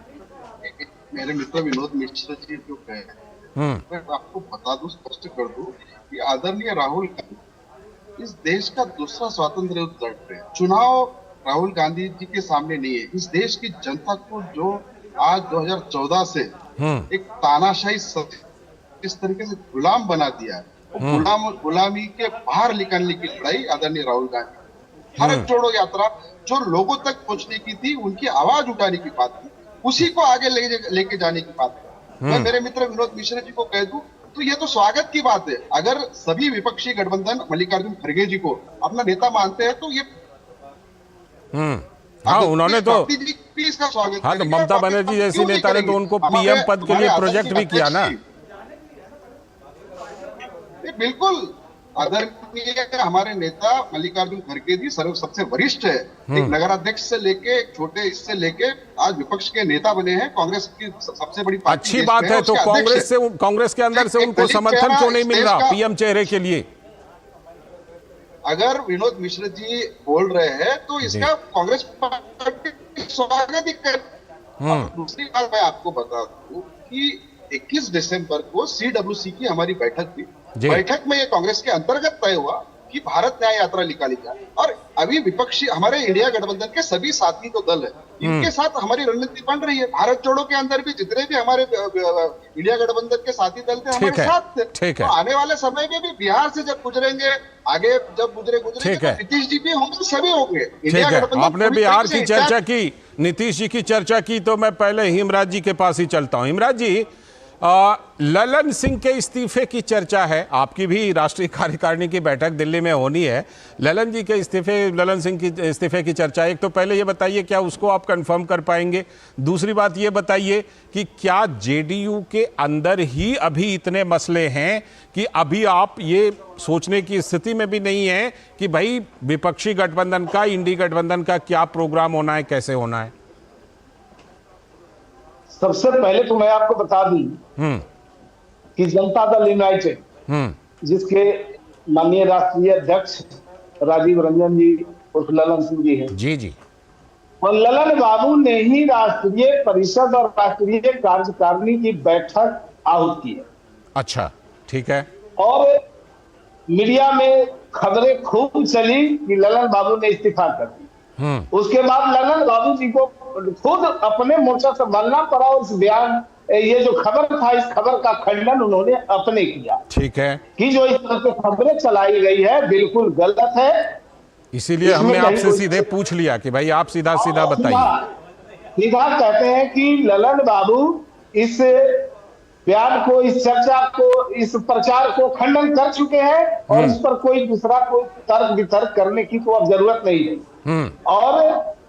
मेरे मित्र विनोद मिश्रा जी जो कहे, मैं आपको बता दूं, स्पष्ट कर दूं कि आदरणीय राहुल गांधी इस देश का दूसरा स्वातंत्र्य युद्ध लड़ रहे हैं। चुनाव राहुल गांधी जी के सामने नहीं है। इस देश की जनता को जो आज 2014 से एक तानाशाही इस तरीके से गुलाम बना दिया है, वो गुलामी के बाहर निकालने की लड़ाई आदरणीय राहुल गांधी। भारत जोड़ो यात्रा जो लोगों तक पहुंचने की थी, उनकी आवाज उठाने की बात थी, उसी को आगे लेके जाने की बात है। मैं मेरे मित्र विनोद मिश्रा जी को कह दूं तो ये तो स्वागत की बात है। अगर सभी विपक्षी गठबंधन मल्लिकार्जुन खड़गे जी को अपना नेता मानते हैं तो ये हाँ, उन्होंने तो इसका स्वागत। हाँ, तो ममता बनर्जी जैसी नेता ने तो उनको पीएम पद के लिए प्रोजेक्ट भी किया ना। बिल्कुल आदरणीय हमारे नेता मल्लिकार्जुन खड़गे जी सबसे वरिष्ठ है, एक नगराध्यक्ष से लेके एक छोटे इससे लेके आज विपक्ष के नेता बने हैं। कांग्रेस की सबसे बड़ी पार्टी अच्छी बात है। तो कांग्रेस के अंदर से उनको समर्थन क्यों नहीं मिल रहा पीएम चेहरे के लिए? अगर विनोद मिश्रा जी बोल रहे हैं तो इसका कांग्रेस पार्टी स्वागत ही कर। दूसरी बात मैं आपको बता दूं कि 21 दिसंबर को CWC की हमारी बैठक थी। बैठक में ये कांग्रेस के अंतर्गत तय हुआ कि भारत न्याय यात्रा निकाली जाए और अभी विपक्षी हमारे इंडिया गठबंधन के सभी साथी जो दल है, इनके साथ हमारी रणनीति बन रही है। भारत जोड़ो के अंदर भी जितने भी हमारे इंडिया गठबंधन के साथी दल थे हमारे साथ थे। तो आने वाले समय में भी बिहार से जब गुजरेंगे, आगे जब गुजरेंगे नीतीश जी भी होंगे, सभी होंगे। इंडिया गठबंधन आपने बिहार की चर्चा की, नीतीश जी की चर्चा की, तो मैं पहले हिमराज जी के पास ही चलता हूं। हिमराज जी, ललन सिंह के इस्तीफे की चर्चा है, आपकी भी राष्ट्रीय कार्यकारिणी की बैठक दिल्ली में होनी है। ललन सिंह की इस्तीफे की चर्चा। एक तो पहले ये बताइए क्या उसको आप कंफर्म कर पाएंगे? दूसरी बात ये बताइए कि क्या जेडीयू के अंदर ही अभी इतने मसले हैं कि अभी आप ये सोचने की स्थिति में भी नहीं है कि भाई विपक्षी गठबंधन का, इंडी गठबंधन का क्या प्रोग्राम होना है, कैसे होना है? सबसे पहले तो मैं आपको बता दूं कि जनता दल यूनाइटेड, जिसके माननीय राष्ट्रीय अध्यक्ष राजीव रंजन जी उर्फ ललन सिंह जी हैं, जी, और ललन बाबू ने ही राष्ट्रीय परिषद और राष्ट्रीय कार्यकारिणी की बैठक आहूत की है। अच्छा, ठीक है। और मीडिया में खबरें खूब चली कि ललन बाबू ने इस्तीफा कर दी। उसके बाद ललन बाबू जी को खुद अपने मोर्चा से बनना पड़ा। उस बयान, ये जो खबर था, इस खबर का खंडन उन्होंने अपने किया। ठीक है, कि जो इस तरह से खबरें चलाई गई है बिल्कुल गलत है। इसीलिए हमने आपसे सीधे पूछ लिया कि भाई आप सीधा सीधा बताइए। सीधा कहते हैं कि ललन बाबू इस बयान को, इस चर्चा को, इस प्रचार को खंडन कर चुके हैं और इस पर कोई दूसरा कोई तर्क वितर्क करने की तो अब जरूरत नहीं है। और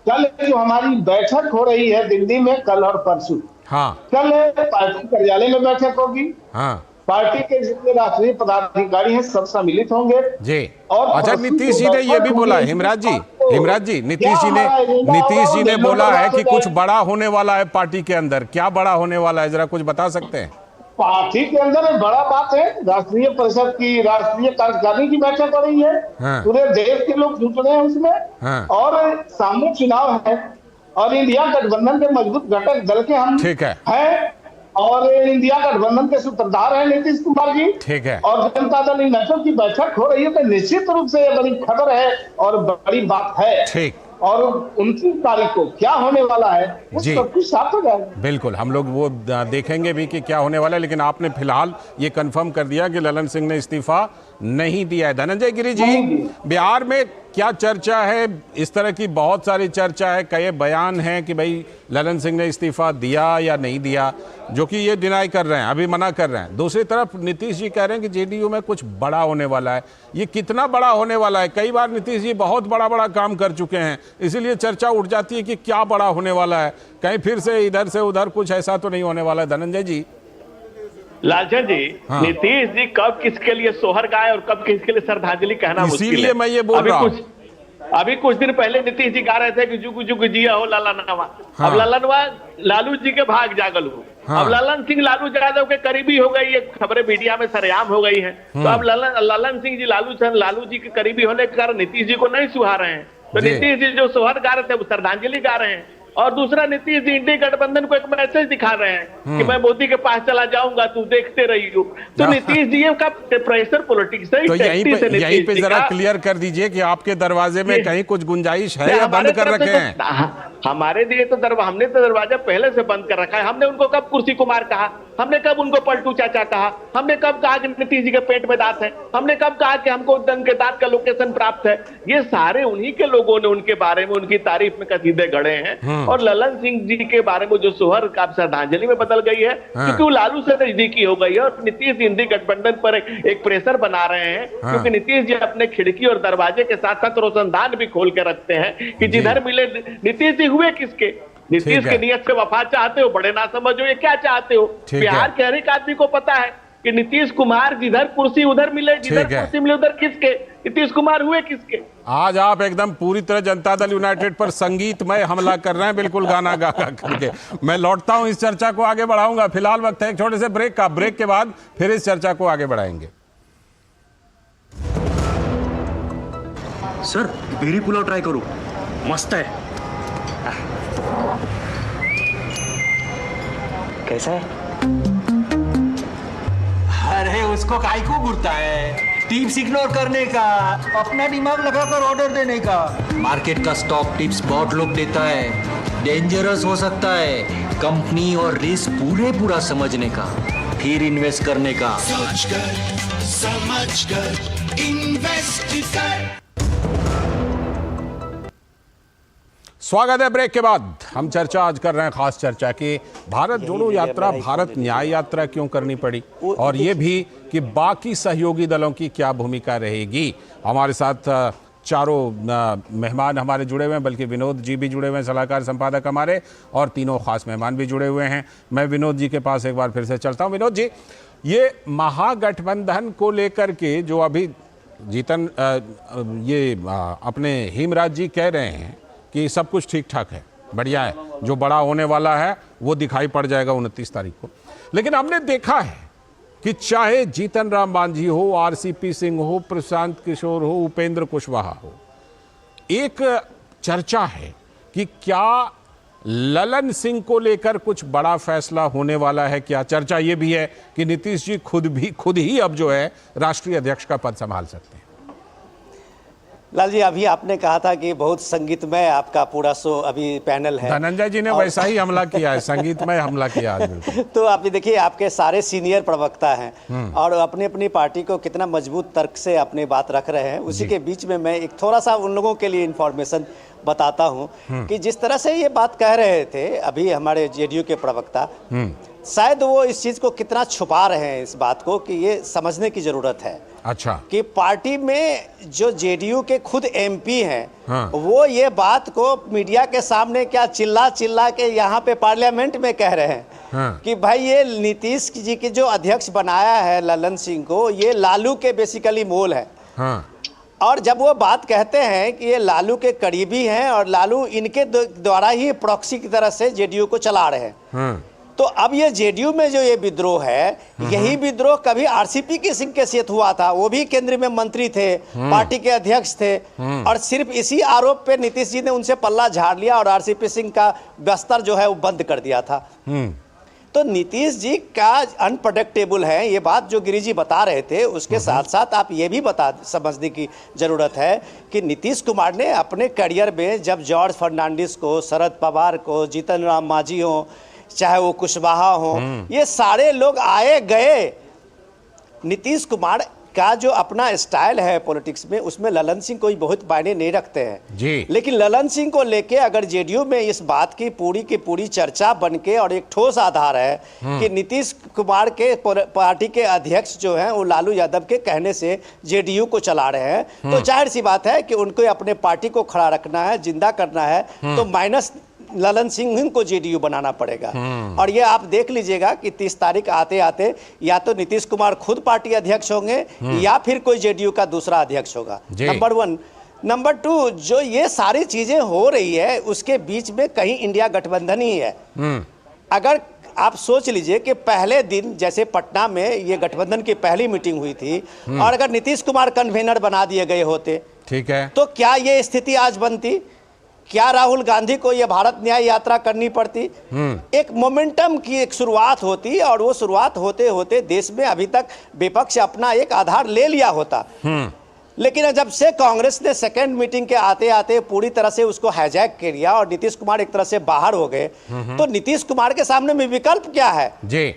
कल जो हमारी बैठक हो रही है दिल्ली में, कल और परसों, हाँ, कल पार्टी कार्यालय में बैठक होगी। हाँ, पार्टी के जितने राष्ट्रीय पदाधिकारी हैं सब सम्मिलित होंगे जी। और अच्छा, नीतीश जी ने ये भी बोला, हिमराज जी, नीतीश जी ने बोला है कि कुछ बड़ा होने वाला है पार्टी के अंदर। क्या बड़ा होने वाला है, जरा कुछ बता सकते हैं? पार्टी के अंदर एक बड़ा बात है, राष्ट्रीय परिषद की, राष्ट्रीय कार्यकारिणी की बैठक हो रही है। हाँ। पूरे देश के लोग जुट रहे हैं उसमें। हाँ। और सामने चुनाव है और इंडिया गठबंधन के मजबूत घटक दल के हम ठीक है हैं और इंडिया गठबंधन के सूत्रधार हैं नीतीश कुमार जी। ठीक है। और जनता दल यूनाइटेड की बैठक हो रही है, तो निश्चित रूप से ये बड़ी खबर है और बड़ी बात है। ठीक। और 29 तारीख को क्या होने वाला है वो सब कुछ साफ हो जाएगा। बिल्कुल, हम लोग वो देखेंगे भी कि क्या होने वाला है, लेकिन आपने फिलहाल ये कंफर्म कर दिया कि ललन सिंह ने इस्तीफा नहीं दिया है। धनंजय गिरी जी, बिहार में क्या चर्चा है? इस तरह की बहुत सारी चर्चा है, कई बयान हैं कि भाई ललन सिंह ने इस्तीफा दिया या नहीं दिया, जो कि ये डिनाई कर रहे हैं, अभी मना कर रहे हैं। दूसरी तरफ नीतीश जी कह रहे हैं कि जेडीयू में कुछ बड़ा होने वाला है। ये कितना बड़ा होने वाला है? कई बार नीतीश जी बहुत बड़ा बड़ा काम कर चुके हैं, इसीलिए चर्चा उठ जाती है कि क्या बड़ा होने वाला है, कहीं फिर से इधर से उधर कुछ ऐसा तो नहीं होने वाला है। धनंजय जी। लालचंद जी, हाँ। नीतीश जी कब किसके लिए सोहर गाए और कब किसके लिए श्रद्धांजलि कहना मुश्किल है। इसीलिए मैं ये बोल रहा हूँ। अभी कुछ दिन पहले नीतीश जी गा रहे थे कि जुग जुग जिया हो ललनवा। हाँ। अब ललनवा लालू जी के भाग जागल हो। हाँ। अब ललन सिंह लालू यादव के करीबी हो गई है, खबरें मीडिया में सरेआम हो गई हैं। तो अब ललन सिंह जी लालू जी के करीबी होने के कारण नीतीश जी को नहीं सुहा रहे हैं। तो नीतीश जी जो सोहर गा रहे थे वो श्रद्धांजलि गा रहे हैं। और दूसरा, नीतीश जी इंडी गठबंधन को एक मैसेज दिखा रहे हैं कि मैं मोदी के पास चला जाऊंगा, तू देखते रही हो। तो नीतीश जी का प्रेशर पॉलिटिक्स है। तो यहीं पे जरा क्लियर कर दीजिए कि आपके दरवाजे में कहीं कुछ गुंजाइश है या बंद कर रखे हैं? हमारे लिए तो हमने तो दरवाजा पहले से बंद कर रखा है। हमने उनको कब कुर्सी कुमार कहा? हमने कब उनको पलटू चाचा कहा? हमने कब कहा कि नीतीश जी के पेट में दांत है? हमने कब कहा कि हमको उनके दांत का लोकेशन प्राप्त है? ये सारे उन्हीं के लोगों ने उनके बारे में, उनकी तारीफ में कसीदे गढ़े हैं। और ललन सिंह जी के बारे में जो सोहर का श्रद्धांजलि में बदल गई है, क्योंकि वो लालू से नजदीकी हो गई है और नीतीश जी इंडी गठबंधन पर एक प्रेशर बना रहे हैं। क्योंकि नीतीश जी अपने खिड़की और दरवाजे के साथ साथ रोशनदान भी खोल के रखते हैं कि जिधर मिले। नीतीश जी हुए किसके? नीतीश के नियत से वफा चाहते हो, बड़े ना समझो ये क्या चाहते हो। बिहार के हर एक आदमी को पता है कि नीतीश कुमार जिधर कुर्सी उधर मिले, जिधर कुर्सी मिले उधर किसके। नीतीश कुमार हुए किसके? आज आप एकदम पूरी तरह जनता दल यूनाइटेड पर संगीतमय हमला कर रहे हैं, बिल्कुल गाना गा करके। मैं लौटता हूं, इस चर्चा को आगे बढ़ाऊंगा। फिलहाल वक्त है एक छोटे से ब्रेक का। ब्रेक के बाद फिर इस चर्चा को आगे बढ़ाएंगे। सर, बेरी पुलाव ट्राई करो, मस्त है। कैसा है? अरे उसको काहे को घूरता है? टिप्स इग्नोर करने का, अपना दिमाग लगाकर ऑर्डर देने का। मार्केट का स्टॉक टिप्स बहुत लोग देता है, डेंजरस हो सकता है। कंपनी और रिस्क पूरा समझने का, फिर इन्वेस्ट करने का। समझ कर इन्वेस्ट कर। स्वागत है। ब्रेक के बाद हम चर्चा आज कर रहे हैं, खास चर्चा की भारत जोड़ो यात्रा, भारत न्याय यात्रा क्यों करनी पड़ी, और ये भी कि बाकी सहयोगी दलों की क्या भूमिका रहेगी। हमारे साथ चारों मेहमान हमारे जुड़े हुए हैं, बल्कि विनोद जी भी जुड़े हुए हैं, सलाहकार संपादक हमारे, और तीनों खास मेहमान भी जुड़े हुए हैं। मैं विनोद जी के पास एक बार फिर से चलता हूँ। विनोद जी, ये महागठबंधन को लेकर के जो अभी अपने हेमराज जी कह रहे हैं कि सब कुछ ठीक ठाक है, बढ़िया है, जो बड़ा होने वाला है वो दिखाई पड़ जाएगा 29 तारीख को। लेकिन हमने देखा है कि चाहे जीतन राम मांझी हो, आरसीपी सिंह हो, प्रशांत किशोर हो, उपेंद्र कुशवाहा हो, एक चर्चा है कि क्या ललन सिंह को लेकर कुछ बड़ा फैसला होने वाला है। क्या चर्चा ये भी है कि नीतीश जी खुद ही अब जो है राष्ट्रीय अध्यक्ष का पद संभाल सकते हैं। लाल जी, अभी आपने कहा था कि बहुत संगीतमय आपका पूरा शो अभी पैनल है। धनंजय जी ने वैसा ही हमला किया है, संगीतमय हमला किया आज बिल्कुल। तो आप देखिए, आपके सारे सीनियर प्रवक्ता हैं और अपनी अपनी पार्टी को कितना मजबूत तर्क से अपनी बात रख रहे हैं। उसी के बीच में मैं एक थोड़ा सा उन लोगों के लिए इंफॉर्मेशन बताता हूं कि जिस तरह से ये बात कह रहे थे अभी हमारे जेडीयू के प्रवक्ता, शायद वो इस चीज को कितना छुपा रहे हैं इस बात को कि ये समझने की जरूरत है। अच्छा, कि पार्टी में जो जेडीयू के खुद एमपी हैं वो ये बात को मीडिया के सामने क्या चिल्ला चिल्ला के यहाँ पे पार्लियामेंट में कह रहे हैं कि भाई ये नीतीश जी के जो अध्यक्ष बनाया है ललन सिंह को, ये लालू के बेसिकली मोल है। और जब वो बात कहते हैं कि ये लालू के करीबी हैं और लालू इनके द्वारा ही प्रॉक्सी की तरह से जेडीयू को चला रहे हैं, तो अब ये जेडीयू में जो ये विद्रोह है, यही विद्रोह कभी आरसीपी के सिंह के साथ हुआ था। वो भी केंद्र में मंत्री थे, पार्टी के अध्यक्ष थे, और सिर्फ इसी आरोप पे नीतीश जी ने उनसे पल्ला झाड़ लिया और आरसीपी सिंह का बस्तर जो है वो बंद कर दिया था। तो नीतीश जी का अनप्रेडिक्टेबल है, ये बात जो गिरी जी बता रहे थे। उसके साथ साथ आप ये भी समझने की जरूरत है कि नीतीश कुमार ने अपने करियर में जब जॉर्ज फर्नांडिस को, शरद पवार को, जीतन राम मांझी हो, चाहे वो कुशवाहा हो, ये सारे लोग आए गए। नीतीश कुमार का जो अपना स्टाइल है पॉलिटिक्स में, उसमें ललन सिंह कोई बहुत मायने नहीं रखते हैं जी। लेकिन ललन सिंह को लेके अगर जेडीयू में इस बात की पूरी चर्चा बनके और एक ठोस आधार है कि नीतीश कुमार के पार्टी के अध्यक्ष जो हैं वो लालू यादव के कहने से जेडीयू को चला रहे हैं, तो जाहिर सी बात है कि उनको अपने पार्टी को खड़ा रखना है, जिंदा करना है, तो माइनस ललन सिंह को जेडीयू बनाना पड़ेगा। और ये आप देख लीजिएगा कि 30 तारीख आते आते या तो नीतीश कुमार खुद पार्टी अध्यक्ष होंगे या फिर कोई जेडीयू का दूसरा अध्यक्ष होगा। नंबर 1। नंबर 2, जो ये सारी चीजें हो रही है उसके बीच में कहीं इंडिया गठबंधन ही है। अगर आप सोच लीजिए कि पहले दिन जैसे पटना में ये गठबंधन की पहली मीटिंग हुई थी और अगर नीतीश कुमार कन्वेनर बना दिए गए होते, ठीक है, तो क्या ये स्थिति आज बनती? क्या राहुल गांधी को यह भारत न्याय यात्रा करनी पड़ती? एक मोमेंटम की एक शुरुआत होती और वो शुरुआत होते होते देश में अभी तक विपक्ष अपना एक आधार ले लिया होता। लेकिन जब से कांग्रेस ने सेकेंड मीटिंग के आते आते पूरी तरह से उसको हाईजैक कर लिया और नीतीश कुमार एक तरह से बाहर हो गए, तो नीतीश कुमार के सामने में विकल्प क्या है जी?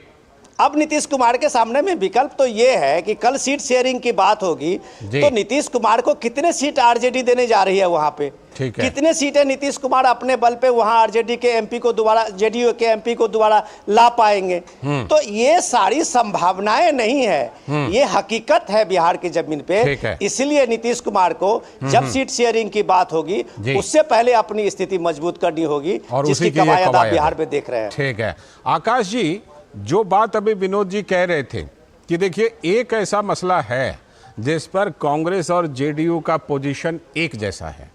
अब नीतीश कुमार के सामने में विकल्प तो ये है कि कल सीट शेयरिंग की बात होगी, तो नीतीश कुमार को कितने सीट आरजेडी देने जा रही है वहां पे, कितने सीटें नीतीश कुमार अपने बल पे वहां आरजेडी के एमपी को दोबारा, जेडीयू के एमपी को दोबारा ला पाएंगे। तो ये सारी संभावनाएं नहीं है, ये हकीकत है बिहार की जमीन पे। इसलिए नीतीश कुमार को जब सीट शेयरिंग की बात होगी उससे पहले अपनी स्थिति मजबूत करनी होगी, जिसकी कवायद आप बिहार में देख रहे हैं। ठीक है आकाश जी, जो बात अभी विनोद जी कह रहे थे कि देखिए एक ऐसा मसला है जिस पर कांग्रेस और जेडीयू का पोजीशन एक जैसा है।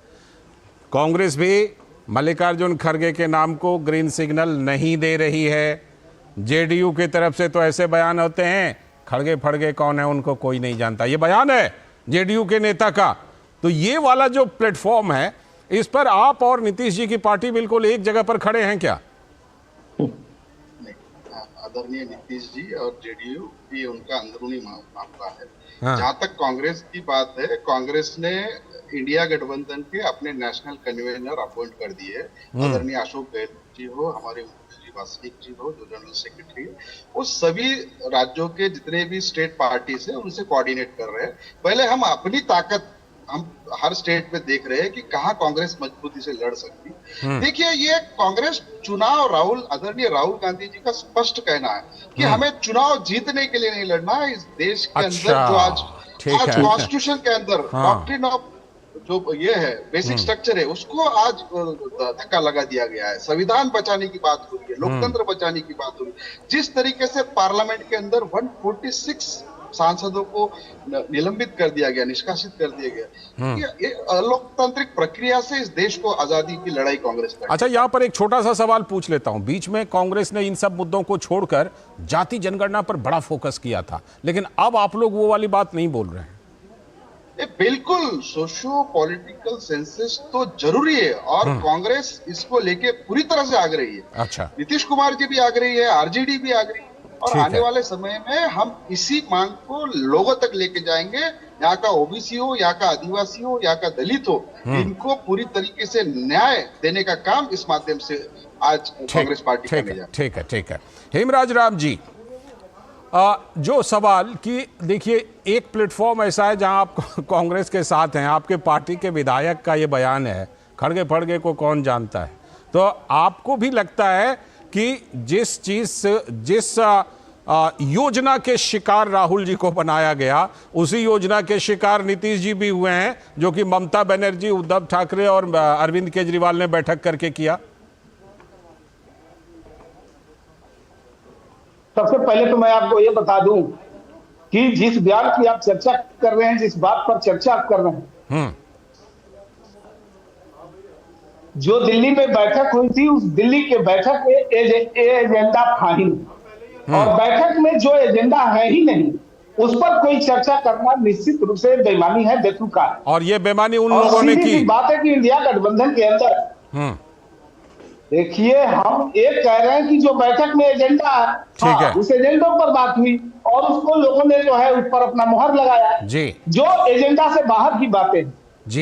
कांग्रेस भी मल्लिकार्जुन खड़गे के नाम को ग्रीन सिग्नल नहीं दे रही है। जेडीयू की तरफ से तो ऐसे बयान होते हैं, खड़गे फड़गे कौन है उनको कोई नहीं जानता, ये बयान है जेडीयू के नेता का। तो ये वाला जो प्लेटफॉर्म है, इस पर आप और नीतीश जी की पार्टी बिल्कुल एक जगह पर खड़े हैं क्या? आदरणीय नीतीश जी और जेडीयू भी उनका अंदरूनी मामला है। जहां तक कांग्रेस की बात है, कांग्रेस ने इंडिया गठबंधन के अपने नेशनल कन्वीनर अपॉइंट कर दिए। आदरणीय अशोक गहलोत जी हो, हमारे मुख्यमंत्री वासनिक जी हो जो जनरल सेक्रेटरी है, वो सभी राज्यों के जितने भी स्टेट पार्टीज है उनसे कोऑर्डिनेट कर रहे हैं। पहले हम अपनी ताकत हम हर स्टेट में देख रहे हैं कि कहां कांग्रेस मजबूती से लड़ सकती। देखिए ये कांग्रेस चुनाव आदरणीय राहुल गांधी जी का स्पष्ट कहना है कि हमें चुनाव जीतने के लिए नहीं लड़ना है। इस देश के अंदर जो आज कॉन्स्टिट्यूशन के अंदर डॉक्ट्रिन ऑफ जो ये है बेसिक स्ट्रक्चर है उसको आज धक्का लगा दिया गया है। संविधान बचाने की बात हो रही है, लोकतंत्र बचाने की बात हो रही है। जिस तरीके से पार्लियामेंट के अंदर 146 सांसदों को निलंबित कर दिया गया, निष्कासित कर दिया गया, ये लोकतांत्रिक प्रक्रिया से इस देश को आजादी की लड़ाई कांग्रेस कर। अच्छा, यहाँ पर एक छोटा सा सवाल पूछ लेता हूँ। बीच में कांग्रेस ने इन सब मुद्दों को छोड़कर जाति जनगणना पर बड़ा फोकस किया था, लेकिन अब आप लोग वो वाली बात नहीं बोल रहे हैं। बिल्कुल, सोशियो पॉलिटिकल सेंसस तो जरूरी है और कांग्रेस इसको लेके पूरी तरह से आग्रही है। अच्छा, नीतीश कुमार जी भी आग्रही है, आरजेडी भी आग्रही है और आने वाले समय में हम इसी मांग को लोगों तक लेके जाएंगे यहाँ का ओबीसी हो, यहाँ का आदिवासी हो, यहाँ का दलित हो, इनको पूरी तरीके से न्याय देने का काम इस माध्यम से आज कांग्रेस पार्टी करने जा रही है। ठीक है। हेमराज राम जी, जो सवाल कि देखिए एक प्लेटफॉर्म ऐसा है जहां आप कांग्रेस के साथ हैं, आपके पार्टी के विधायक का ये बयान है, खड़गे फड़गे को कौन जानता है, तो आपको भी लगता है कि जिस योजना के शिकार राहुल जी को बनाया गया, उसी योजना के शिकार नीतीश जी भी हुए हैं, जो कि ममता बनर्जी, उद्धव ठाकरे और अरविंद केजरीवाल ने बैठक करके किया? सबसे पहले तो मैं आपको ये बता दूं कि जिस बयान की आप चर्चा कर रहे हैं, जिस बात पर चर्चा आप कर रहे हैं, जो दिल्ली में बैठक हुई थी, उस दिल्ली के बैठक में एजेंडा था ही नहीं, और बैठक में जो एजेंडा है ही नहीं, उस पर कोई चर्चा करना निश्चित रूप से बेईमानी है, बेतुका है। और ये बेईमानी उन लोगों ने की। बात है कि इंडिया गठबंधन के अंदर देखिए, हम एक कह रहे हैं कि जो बैठक में एजेंडा है, उस एजेंडा पर बात हुई और उसको लोगों ने जो है उस पर अपना मुहर लगाया जी। जो एजेंडा से बाहर की बातें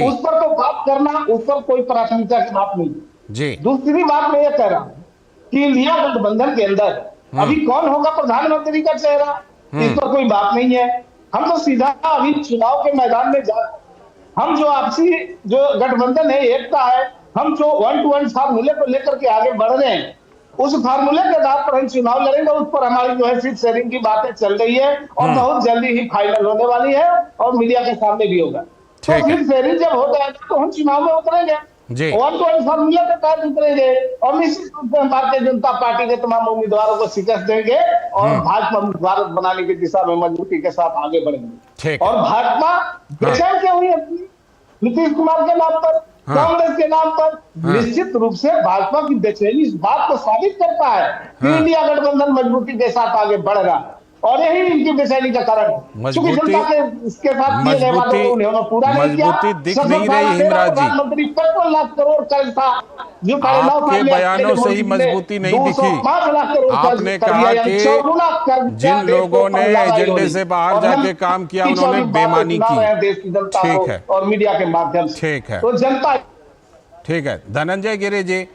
उस पर तो बात करना, उस पर कोई प्राथमिकता की बात नहीं जी। दूसरी बात मैं ये कह रहा हूँ कि इंडिया गठबंधन के अंदर अभी कौन होगा प्रधानमंत्री का चेहरा, इस पर कोई बात नहीं है। हम तो सीधा अभी चुनाव के मैदान में हम जो आपसी जो गठबंधन है, एकता है, हम जो 1-to-1 फार्मूले को लेकर के आगे बढ़ रहे हैं, उस फार्मूले के आधार पर हम चुनाव लड़ेंगे। उस पर हमारी जो है सीट शेयरिंग की बातें चल रही है और बहुत जल्दी ही फाइनल होने वाली है और मीडिया के सामने भी होगा। तो सीट शेयरिंग जब हो जाएगा तो हम चुनाव में उतरेंगे, 1-to-1 फार्मूले के तहत उतरेंगे और निश्चित रूप से भारतीय जनता पार्टी के तमाम उम्मीदवारों को शिकस्त देंगे और भाजपा भारत बनाने की दिशा में मजबूती के साथ आगे बढ़ेंगे। और भाजपा बेचैन क्या हुई अपनी नीतीश कुमार के नाम पर, कांग्रेस के नाम पर, निश्चित रूप से भाजपा की बेचैनी इस बात को साबित करता है कि इंडिया गठबंधन मजबूती के साथ आगे बढ़ रहा है और यही इनकी बेचैनी का कारण है। क्योंकि जनता के इसके साथ किए गए वादों को उन्होंने पूरा नहीं किया। दिख नहीं रही हिमराज जी, प्रधानमंत्री 55 लाख करोड़ कर्ज था जो आपके बयानों से ही मजबूती नहीं दिखी। आपने कहा कि जिन लोगों ने एजेंडे से बाहर जाके काम किया उन्होंने बेईमानी की। देश की जनता को और मीडिया के माध्यम से। ठीक है, तो जनता ठीक है। धनंजय गिरे जी,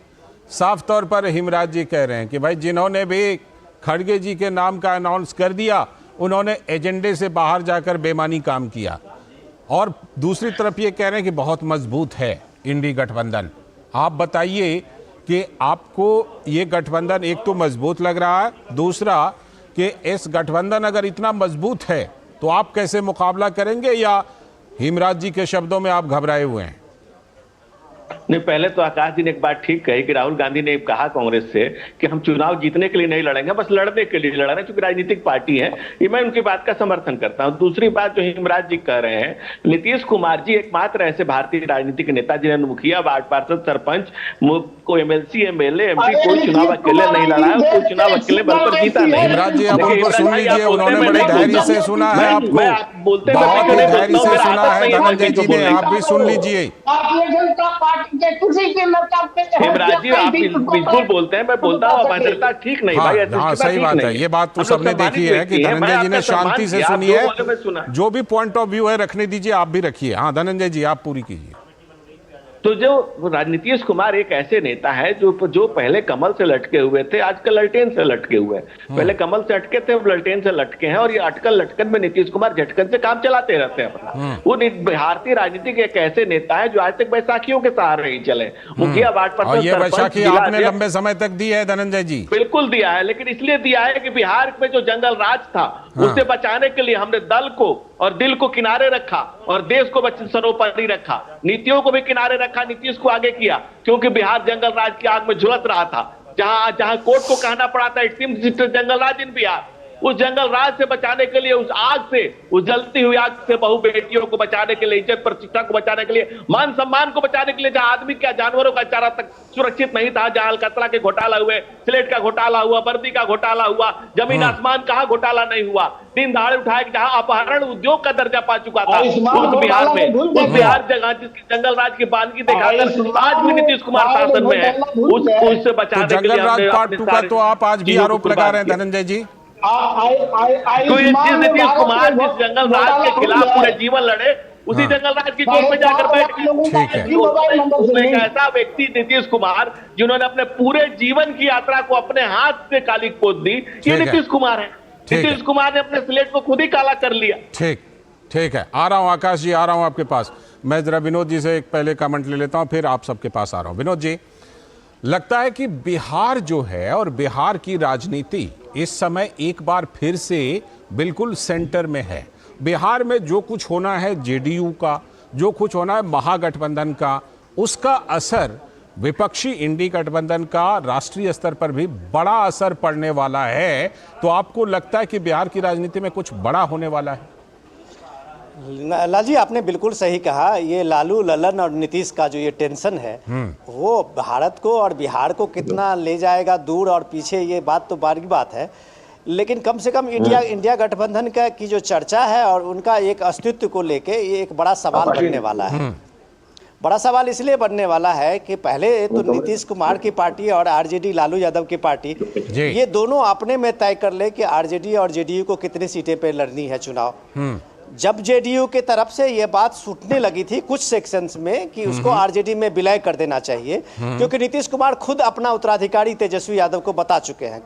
साफ तौर पर हिमराज जी कह रहे हैं कि भाई जिन्होंने भी खड़गे जी के नाम का अनाउंस कर दिया, उन्होंने एजेंडे से बाहर जाकर बेईमानी काम किया। और दूसरी तरफ ये कह रहे हैं कि बहुत मजबूत है इंडी गठबंधन। आप बताइए कि आपको ये गठबंधन एक तो मजबूत लग रहा है, दूसरा कि इस गठबंधन अगर इतना मजबूत है तो आप कैसे मुकाबला करेंगे, या हिमराज जी के शब्दों में आप घबराए हुए हैं? नहीं, पहले तो आकाश जी ने एक बात ठीक कही कि राहुल गांधी ने कहा कांग्रेस से कि हम चुनाव जीतने के लिए नहीं लड़ेंगे, बस लड़ने के लिए लड़ रहे हैं, क्योंकि राजनीतिक पार्टी है। ये मैं उनकी बात का समर्थन करता हूं। दूसरी बात जो हिमराज जी कह रहे हैं, नीतीश कुमार जी एकमात्र ऐसे भारतीय राजनीतिक नेता जिन्होंने मुखिया, वार्ड पार्षद, सरपंच को एमएलसी, एमएलए, एमपी कोई चुनाव अकेले नहीं लड़ा है, कोई चुनाव अकेले बल पर जीता नहीं। हिमराज जी आप उनको सुन लीजिए, उन्होंने बड़े धैर्य से सुना है आपको, बोलते बहुत ही धैर्य से सुना है धनंजय जी ने, आप भी सुन लीजिए। भारतीय जनता पार्टी के किसी के हिमराज जी आप बिल्कुल बोलते हैं, मैं बोलता हूँ अभद्रता ठीक नहीं भाई। हाँ, सही बात है, ये बात तो सबने देखी है कि धनंजय जी ने शांति से सुनी है। जो भी पॉइंट ऑफ व्यू है रखने दीजिए, आप भी रखिए। हाँ धनंजय जी आप पूरी कीजिए। तो जो नीतीश कुमार एक ऐसे नेता है जो पहले कमल से लटके हुए थे, आजकल ललटेन से लटके हुए हैं। पहले कमल से अटके थे, ललटेन से लटके हैं, और ये अटकन लटकन में नीतीश कुमार झटकन से काम चलाते रहते हैं अपना। वो भारतीय राजनीति के एक ऐसे नेता है जो आज तक बैसाखियों के सहारे ही चले। मुखिया, वार्ड पार्षद, ये बैसाखी आपने लंबे समय तक दी है धनंजय जी? बिल्कुल दिया है, लेकिन इसलिए दिया है कि बिहार में जो जंगल राज था उससे बचाने के लिए हमने दल को और दिल को किनारे रखा और देश को सर्वोपरि रखा, नीतियों को भी किनारे रखा, नीतीश को आगे किया, क्योंकि बिहार जंगल राज की आग में झुलस रहा था। जहां कोर्ट को कहना पड़ा था जंगल राज इन बिहार, उस जंगल राज से बचाने के लिए, उस आग से, उस जलती हुई आग से बहु बेटियों को बचाने के लिए, इज्जत प्रतिष्ठा को बचाने के लिए, मान सम्मान को बचाने के लिए, जहां आदमी क्या जानवरों का चारा तक सुरक्षित नहीं था, जहां अलकतरा के घोटाला हुए, स्लेट का घोटाला हुआ, वर्दी का घोटाला हुआ, जमीन आसमान कहां घोटाला नहीं हुआ, दिन दहाड़े उठाए जहां अपहरण उद्योग का दर्जा पा चुका था उस बिहार में, उस बिहार जगह जिसकी जंगल राज की बानगी दिखाकर आज भी नीतीश कुमार शासन में है, उससे बचाने के लिए जंगल राज पार्ट 2 का तो आप आज भी आरोप लगा रहे हैं धनंजय जी। नीतीश कुमार जिस जंगल राज के खिलाफ पूरे जीवन लड़े, उसी जंगल राज की कोर्ट में जाकर बैठ गए। एक ऐसा व्यक्ति नीतीश कुमार जिन्होंने अपने पूरे जीवन की यात्रा को अपने हाथ से काली पोत दी, ये नीतीश कुमार है। नीतीश कुमार ने अपने स्लेट को खुद ही काला कर लिया। ठीक है, आ रहा हूं आकाश जी, आ रहा हूं आपके पास। मैं जरा विनोद जी से एक पहले कमेंट ले लेता हूं, फिर आप सबके पास आ रहा हूं। विनोद जी, लगता है कि बिहार जो है और बिहार की राजनीति इस समय एक बार फिर से बिल्कुल सेंटर में है। बिहार में जो कुछ होना है जेडीयू का, जो कुछ होना है महागठबंधन का, उसका असर विपक्षी इंडी गठबंधन का राष्ट्रीय स्तर पर भी बड़ा असर पड़ने वाला है। तो आपको लगता है कि बिहार की राजनीति में कुछ बड़ा होने वाला है? लाल जी, आपने बिल्कुल सही कहा। ये लालू, ललन और नीतीश का जो ये टेंशन है वो भारत को और बिहार को कितना ले जाएगा दूर और पीछे, ये बात तो बारी बात है। लेकिन कम से कम इंडिया गठबंधन का की जो चर्चा है और उनका एक अस्तित्व को लेके ये एक बड़ा सवाल बनने वाला है। बड़ा सवाल इसलिए बनने वाला है कि पहले तो नीतीश कुमार की पार्टी और आरजेडी लालू यादव की पार्टी, ये दोनों अपने में तय कर ले कि आरजेडी और जेडीयू को कितनी सीटें पे लड़नी है चुनाव। जब जेडीयू के तरफ से ये बात छूटने लगी थी कुछ सेक्शंस में कि उसको आरजेडी में विलय कर देना चाहिए, क्योंकि नीतीश कुमार खुद अपना उत्तराधिकारी तेजस्वी यादव को बता चुके हैं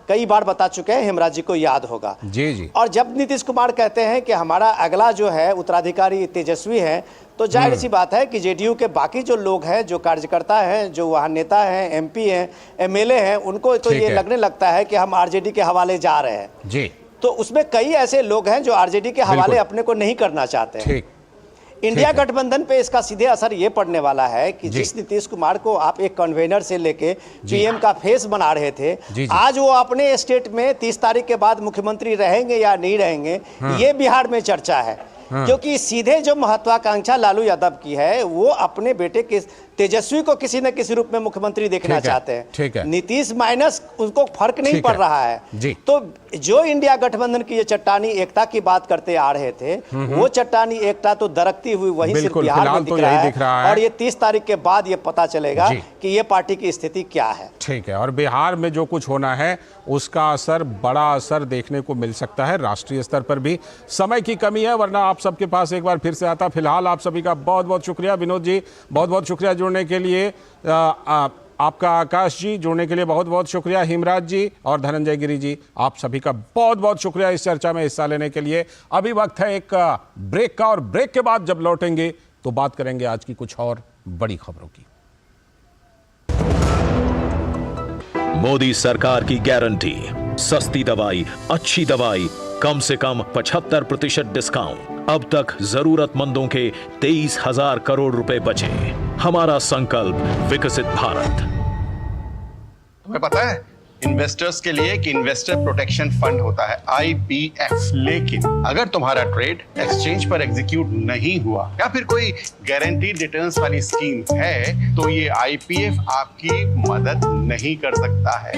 कई बार बता चुके हैं, हेमराज जी को याद होगा। जी। और जब नीतीश कुमार कहते हैं कि हमारा अगला जो है उत्तराधिकारी तेजस्वी है, तो जाहिर सी बात है कि जेडीयू के बाकी जो लोग हैं, जो कार्यकर्ता हैं, जो वहाँ नेता हैं, एमपी हैं, एमएलए हैं, उनको तो ये लगने लगता है कि हम आरजेडी के हवाले जा रहे हैं जी। तो उसमें कई ऐसे लोग हैं जो आरजेडी के हवाले अपने को नहीं करना चाहते हैं। इंडिया गठबंधन पे इसका सीधे असर ये पड़ने वाला है कि जिस नीतीश कुमार को आप एक कन्वेनर से लेके पीएम का फेस बना रहे थे, आज वो अपने स्टेट में 30 तारीख के बाद मुख्यमंत्री रहेंगे या नहीं रहेंगे, ये बिहार में चर्चा है। क्योंकि सीधे जो महत्वाकांक्षा लालू यादव की है वो अपने बेटे के तेजस्वी को किसी न किसी रूप में मुख्यमंत्री देखना चाहते हैं। नीतीश माइनस उनको फर्क नहीं पड़ रहा है। तो जो इंडिया गठबंधन की ये चट्टानी एकता की बात करते आ रहे थे, वो चट्टानी एकता तो दरकती हुई वहीं से बिहार में दिख रहा है। और ये 30 तारीख के बाद ये पता चलेगा कि ये पार्टी की स्थिति क्या है। ठीक है, और बिहार में जो कुछ होना है उसका असर, बड़ा असर देखने को मिल सकता है राष्ट्रीय स्तर पर भी। समय की कमी है, वरना आप सबके पास एक बार फिर से आता। फिलहाल आप सभी का बहुत बहुत शुक्रिया। विनोद जी, बहुत बहुत शुक्रिया जुड़ने के लिए। आपका आकाश जी जुड़ने के लिए बहुत बहुत शुक्रिया। हिमराज जी और धनंजय गिरी जी, आप सभी का बहुत बहुत शुक्रिया इस चर्चा में हिस्सा लेने के लिए। अभी वक्त है एक ब्रेक का, और ब्रेक के बाद जब लौटेंगे तो बात करेंगे आज की कुछ और बड़ी खबरों की। मोदी सरकार की गारंटी, सस्ती दवाई, अच्छी दवाई, कम से कम 75% डिस्काउंट। अब तक जरूरतमंदों के 23,000 करोड़ रुपए बचे। हमारा संकल्प, विकसित भारत। तुम्हें पता है इन्वेस्टर्स के लिए एक इन्वेस्टर प्रोटेक्शन फंड होता है, IPF। लेकिन अगर तुम्हारा ट्रेड एक्सचेंज पर एग्जीक्यूट नहीं हुआ या फिर कोई गारंटीड रिटर्न्स वाली स्कीम है, तो ये IPF आपकी मदद नहीं कर सकता है।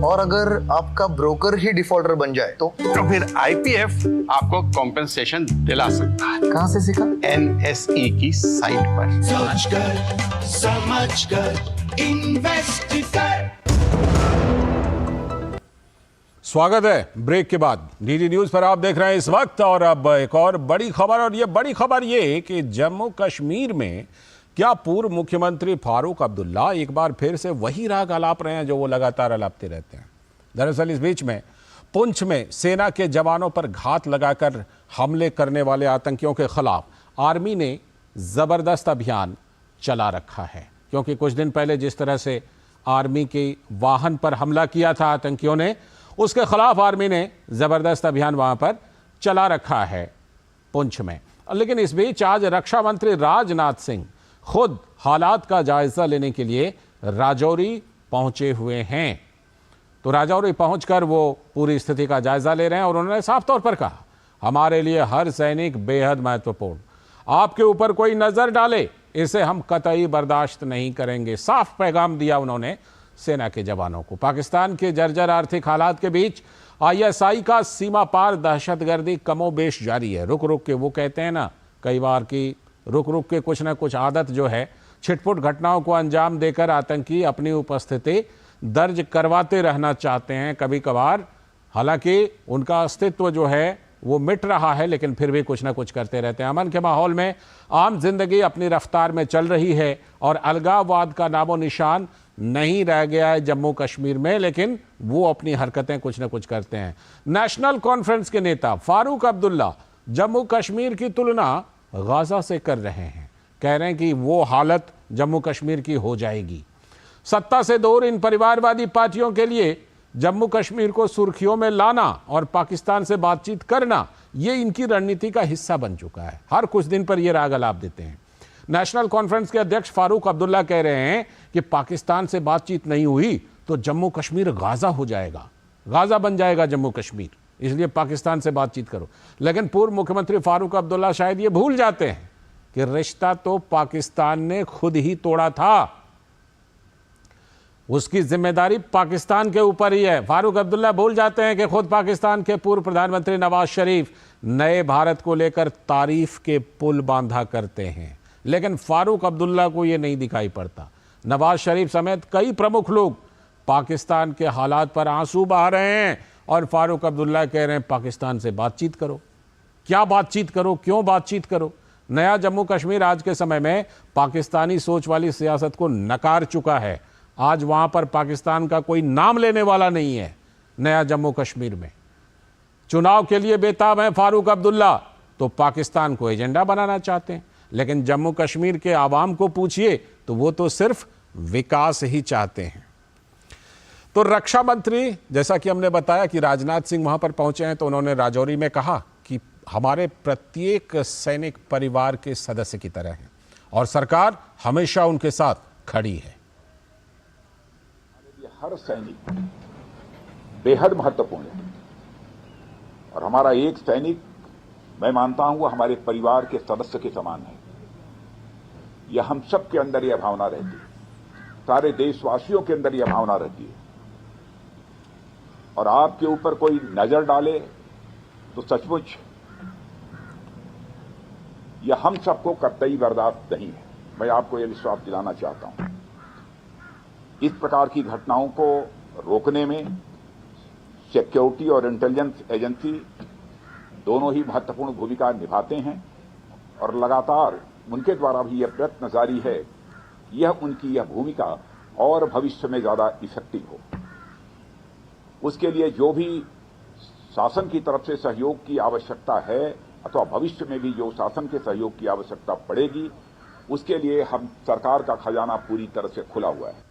और अगर आपका ब्रोकर ही डिफॉल्टर बन जाए तो फिर IPF आपको कॉम्पेंसेशन दिला सकता है। कहां से सीखा? NSE की साइट पर। सोचकर समझकर इन्वेस्ट कर। स्वागत है ब्रेक के बाद। डीडी न्यूज पर आप देख रहे हैं इस वक्त, और अब एक और बड़ी खबर। और ये बड़ी खबर ये कि जम्मू कश्मीर में क्या पूर्व मुख्यमंत्री फारूक अब्दुल्ला एक बार फिर से वही राग अलाप रहे हैं जो वो लगातार अलापते रहते हैं। दरअसल इस बीच में पुंछ में सेना के जवानों पर घात लगाकर हमले करने वाले आतंकियों के खिलाफ आर्मी ने जबरदस्त अभियान चला रखा है। क्योंकि कुछ दिन पहले जिस तरह से आर्मी के वाहन पर हमला किया था आतंकियों ने, उसके खिलाफ आर्मी ने जबरदस्त अभियान वहां पर चला रखा है पुंछ में। लेकिन इस बीच आज रक्षा मंत्री राजनाथ सिंह खुद हालात का जायजा लेने के लिए राजौरी पहुंचे हुए हैं। तो राजौरी पहुंचकर वो पूरी स्थिति का जायजा ले रहे हैं, और उन्होंने साफ तौर पर कहा, हमारे लिए हर सैनिक बेहद महत्वपूर्ण। आपके ऊपर कोई नजर डाले, इसे हम कतई बर्दाश्त नहीं करेंगे। साफ पैगाम दिया उन्होंने सेना के जवानों को। पाकिस्तान के जर्जर आर्थिक हालात के बीच ISI का सीमा पार दहशतगर्दी कमोबेश जारी है। रुक रुक के, वो कहते हैं ना कई बार कि रुक रुक के कुछ ना कुछ आदत जो है, छिटपुट घटनाओं को अंजाम देकर आतंकी अपनी उपस्थिति दर्ज करवाते रहना चाहते हैं। कभी कभार हालांकि उनका अस्तित्व जो है वो मिट रहा है, लेकिन फिर भी कुछ ना कुछ करते रहते हैं। अमन के माहौल में आम जिंदगी अपनी रफ्तार में चल रही है और अलगाववाद का नामो निशान नहीं रह गया है जम्मू कश्मीर में, लेकिन वो अपनी हरकतें कुछ ना कुछ करते हैं। नेशनल कॉन्फ्रेंस के नेता फारूक अब्दुल्ला जम्मू कश्मीर की तुलना गाजा से कर रहे हैं। कह रहे हैं कि वो हालत जम्मू कश्मीर की हो जाएगी। सत्ता से दूर इन परिवारवादी पार्टियों के लिए जम्मू कश्मीर को सुर्खियों में लाना और पाकिस्तान से बातचीत करना, ये इनकी रणनीति का हिस्सा बन चुका है। हर कुछ दिन पर ये राग अलाप देते हैं। नेशनल कॉन्फ्रेंस के अध्यक्ष फारूक अब्दुल्ला कह रहे हैं कि पाकिस्तान से बातचीत नहीं हुई तो जम्मू कश्मीर गाजा हो जाएगा, गाजा बन जाएगा जम्मू कश्मीर, इसलिए पाकिस्तान से बातचीत करो। लेकिन पूर्व मुख्यमंत्री फारूक अब्दुल्ला शायद ये भूल जाते हैं कि रिश्ता तो पाकिस्तान ने खुद ही तोड़ा था, उसकी जिम्मेदारी पाकिस्तान के ऊपर ही है। फारूक अब्दुल्ला भूल जाते हैं कि खुद पाकिस्तान के पूर्व प्रधानमंत्री नवाज शरीफ नए भारत को लेकर तारीफ के पुल बांधा करते हैं, लेकिन फारूक अब्दुल्ला को यह नहीं दिखाई पड़ता। नवाज शरीफ समेत कई प्रमुख लोग पाकिस्तान के हालात पर आंसू बहा रहे हैं और फारूक अब्दुल्ला कह रहे हैं पाकिस्तान से बातचीत करो। क्या बातचीत करो, क्यों बातचीत करो? नया जम्मू कश्मीर आज के समय में पाकिस्तानी सोच वाली सियासत को नकार चुका है। आज वहां पर पाकिस्तान का कोई नाम लेने वाला नहीं है। नया जम्मू कश्मीर में चुनाव के लिए बेताब है फारूक अब्दुल्ला, तो पाकिस्तान को एजेंडा बनाना चाहते हैं, लेकिन जम्मू कश्मीर के आवाम को पूछिए तो वो तो सिर्फ विकास ही चाहते हैं। तो रक्षा मंत्री, जैसा कि हमने बताया कि राजनाथ सिंह वहां पर पहुंचे हैं, तो उन्होंने राजौरी में कहा कि हमारे प्रत्येक सैनिक परिवार के सदस्य की तरह हैं और सरकार हमेशा उनके साथ खड़ी है। हर सैनिक बेहद महत्वपूर्ण है और हमारा एक सैनिक, मैं मानता हूं, वो हमारे परिवार के सदस्य के समान है। यह हम सब के अंदर यह भावना रहती है, सारे देशवासियों के अंदर यह भावना रहती है। और आपके ऊपर कोई नजर डाले तो सचमुच यह हम सबको कतई बर्दाश्त नहीं है। मैं आपको यह विश्वास दिलाना चाहता हूं। इस प्रकार की घटनाओं को रोकने में सिक्योरिटी और इंटेलिजेंस एजेंसी दोनों ही महत्वपूर्ण भूमिका निभाते हैं और लगातार उनके द्वारा भी यह प्रयत्न जारी है, यह उनकी यह भूमिका और भविष्य में ज्यादा इफेक्टिव हो। उसके लिए जो भी शासन की तरफ से सहयोग की आवश्यकता है अथवा भविष्य में भी जो शासन के सहयोग की आवश्यकता पड़ेगी, उसके लिए हम सरकार का खजाना पूरी तरह से खुला हुआ है।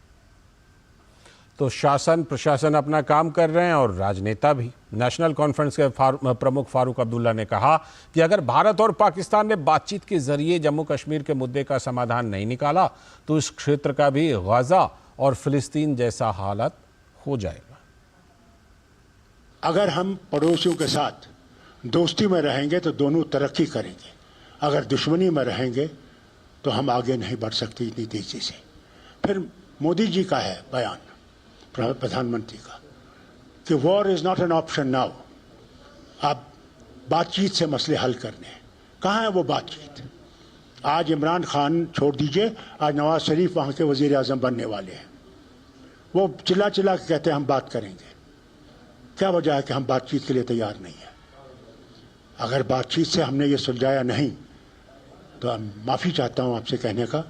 तो शासन प्रशासन अपना काम कर रहे हैं और राजनेता भी। नेशनल कॉन्फ्रेंस के प्रमुख फारूक अब्दुल्ला ने कहा कि अगर भारत और पाकिस्तान ने बातचीत के जरिए जम्मू कश्मीर के मुद्दे का समाधान नहीं निकाला तो इस क्षेत्र का भी गाजा और फिलिस्तीन जैसा हालत हो जाएगा। अगर हम पड़ोसियों के साथ दोस्ती में रहेंगे तो दोनों तरक्की करेंगे, अगर दुश्मनी में रहेंगे तो हम आगे नहीं बढ़ सकते इतनी तेजी से। फिर मोदी जी का है बयान, प्रधानमंत्री का, कि war is not an option now. आप बातचीत से मसले हल करने हैं। कहाँ है वो बातचीत? आज इमरान खान छोड़ दीजिए, आज नवाज शरीफ वहाँ के वजीर आजम बनने वाले हैं। वो चिल्ला चिल्ला के कहते हैं हम बात करेंगे। क्या वजह है कि हम बातचीत के लिए तैयार नहीं है? अगर बातचीत से हमने ये सुलझाया नहीं तो माफ़ी चाहता हूँ आपसे कहने का,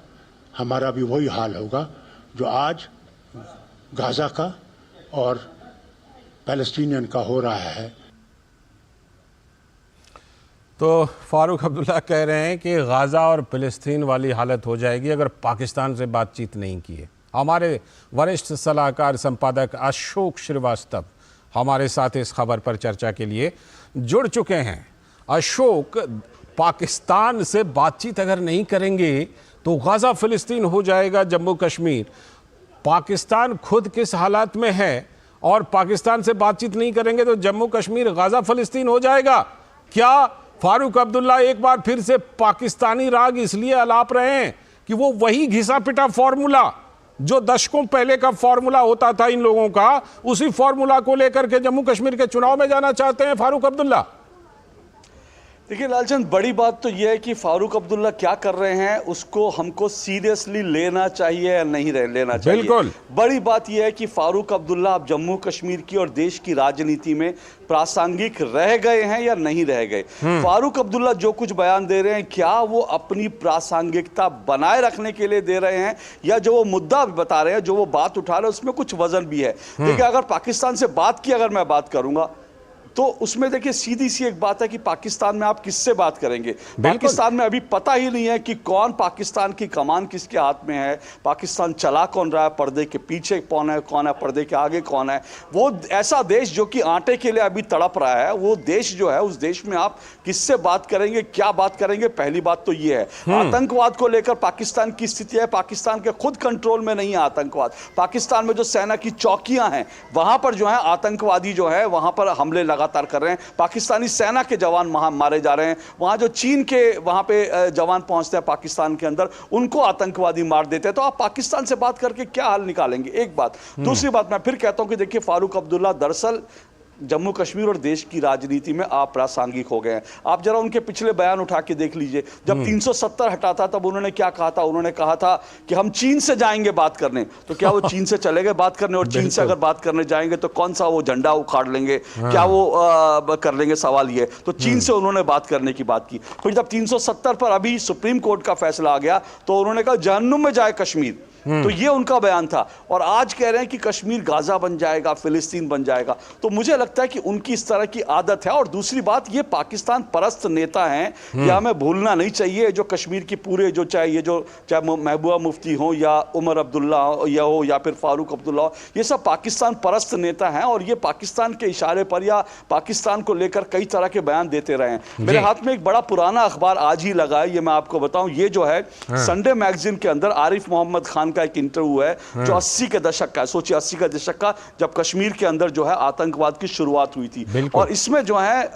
हमारा भी वही हाल होगा जो आज गाजा का और पैलेस्टीनियन का हो रहा है। तो फारूक अब्दुल्ला कह रहे हैं कि गाजा और फिलिस्तीन वाली हालत हो जाएगी अगर पाकिस्तान से बातचीत नहीं की है। हमारे वरिष्ठ सलाहकार संपादक अशोक श्रीवास्तव हमारे साथ इस खबर पर चर्चा के लिए जुड़ चुके हैं। अशोक, पाकिस्तान से बातचीत अगर नहीं करेंगे तो गाजा फिलिस्तीन हो जाएगा जम्मू कश्मीर। पाकिस्तान खुद किस हालात में है और पाकिस्तान से बातचीत नहीं करेंगे तो जम्मू कश्मीर गाजा फिलिस्तीन हो जाएगा। क्या फारूक अब्दुल्ला एक बार फिर से पाकिस्तानी राग इसलिए अलाप रहे हैं कि वो वही घिसा पिटा फॉर्मूला जो दशकों पहले का फॉर्मूला होता था इन लोगों का, उसी फॉर्मूला को लेकर के जम्मू कश्मीर के चुनाव में जाना चाहते हैं फारूक अब्दुल्ला? देखिए लालचंद, बड़ी बात तो यह है कि फारूक अब्दुल्ला क्या कर रहे हैं उसको हमको सीरियसली लेना चाहिए या नहीं लेना चाहिए। बिल्कुल। बड़ी बात यह है कि फारूक अब्दुल्ला अब जम्मू कश्मीर की और देश की राजनीति में प्रासंगिक रह गए हैं या नहीं रह गए। फारूक अब्दुल्ला जो कुछ बयान दे रहे हैं, क्या वो अपनी प्रासंगिकता बनाए रखने के लिए दे रहे हैं, या जो वो मुद्दा बता रहे हैं, जो वो बात उठा रहे हैं, उसमें कुछ वजन भी है। देखिए, अगर पाकिस्तान से बात की अगर मैं बात करूंगा तो उसमें देखिए सीधी सी एक बात है कि पाकिस्तान में आप किससे बात करेंगे। पाकिस्तान में अभी पता ही नहीं है कि कौन पाकिस्तान की कमान किसके हाथ में है, पाकिस्तान चला कौन रहा है, पर्दे के पीछे कौन है, पर्दे के आगे कौन है। वो ऐसा देश जो कि आटे के लिए अभी तड़प रहा है, वो देश जो है, उस देश में आप किससे बात करेंगे, क्या बात करेंगे। पहली बात तो ये है। आतंकवाद को लेकर पाकिस्तान की स्थिति है, पाकिस्तान के खुद कंट्रोल में नहीं है आतंकवाद। पाकिस्तान में जो सेना की चौकियां हैं वहां पर जो है आतंकवादी जो है वहां पर हमले लगातार कर रहे हैं। पाकिस्तानी सेना के जवान वहां मारे जा रहे हैं। वहां जो चीन के वहां पे जवान पहुंचते हैं पाकिस्तान के अंदर, उनको आतंकवादी मार देते हैं। तो आप पाकिस्तान से बात करके क्या हल निकालेंगे, एक बात। दूसरी बात, मैं फिर कहता हूं कि देखिए, फारूक अब्दुल्ला दरअसल जम्मू कश्मीर और देश की राजनीति में अप्रासंगिक हो गए हैं। आप जरा उनके पिछले बयान उठा के देख लीजिए। जब 370 हटा था तब उन्होंने क्या कहा था, उन्होंने कहा था कि हम चीन से जाएंगे बात करने। तो क्या वो चीन से चले गए बात करने? और चीन से अगर बात करने जाएंगे तो कौन सा वो झंडा उखाड़ लेंगे, क्या वो कर लेंगे, सवाल ये। तो चीन से उन्होंने बात करने की बात की। फिर जब 370 पर अभी सुप्रीम कोर्ट का फैसला आ गया तो उन्होंने कहा जहन्नुम में जाए कश्मीर। तो ये उनका बयान था। और आज कह रहे हैं कि कश्मीर गाजा बन जाएगा, फिलिस्तीन बन जाएगा। तो मुझे लगता है कि उनकी इस तरह की आदत है। और दूसरी बात, ये पाकिस्तान परस्त नेता हैं, यह हमें भूलना नहीं चाहिए। जो कश्मीर की पूरे जो चाहे महबूबा मुफ्ती हो या उमर अब्दुल्ला हो या फिर फारूक अब्दुल्ला हो, ये सब पाकिस्तान परस्त नेता हैं। और ये पाकिस्तान के इशारे पर या पाकिस्तान को लेकर कई तरह के बयान देते रहे हैं। मेरे हाथ में एक बड़ा पुराना अखबार आज ही लगा है, ये मैं आपको बताऊं। ये जो है संडे मैगजीन के अंदर आरिफ मोहम्मद खान का एक इंटरव्यू है जो 80 के दशक का है। सोचिए 80 के दशक का, जब कश्मीर के अंदर जो है आतंकवाद की शुरुआत हुई थी। और इसमें जो है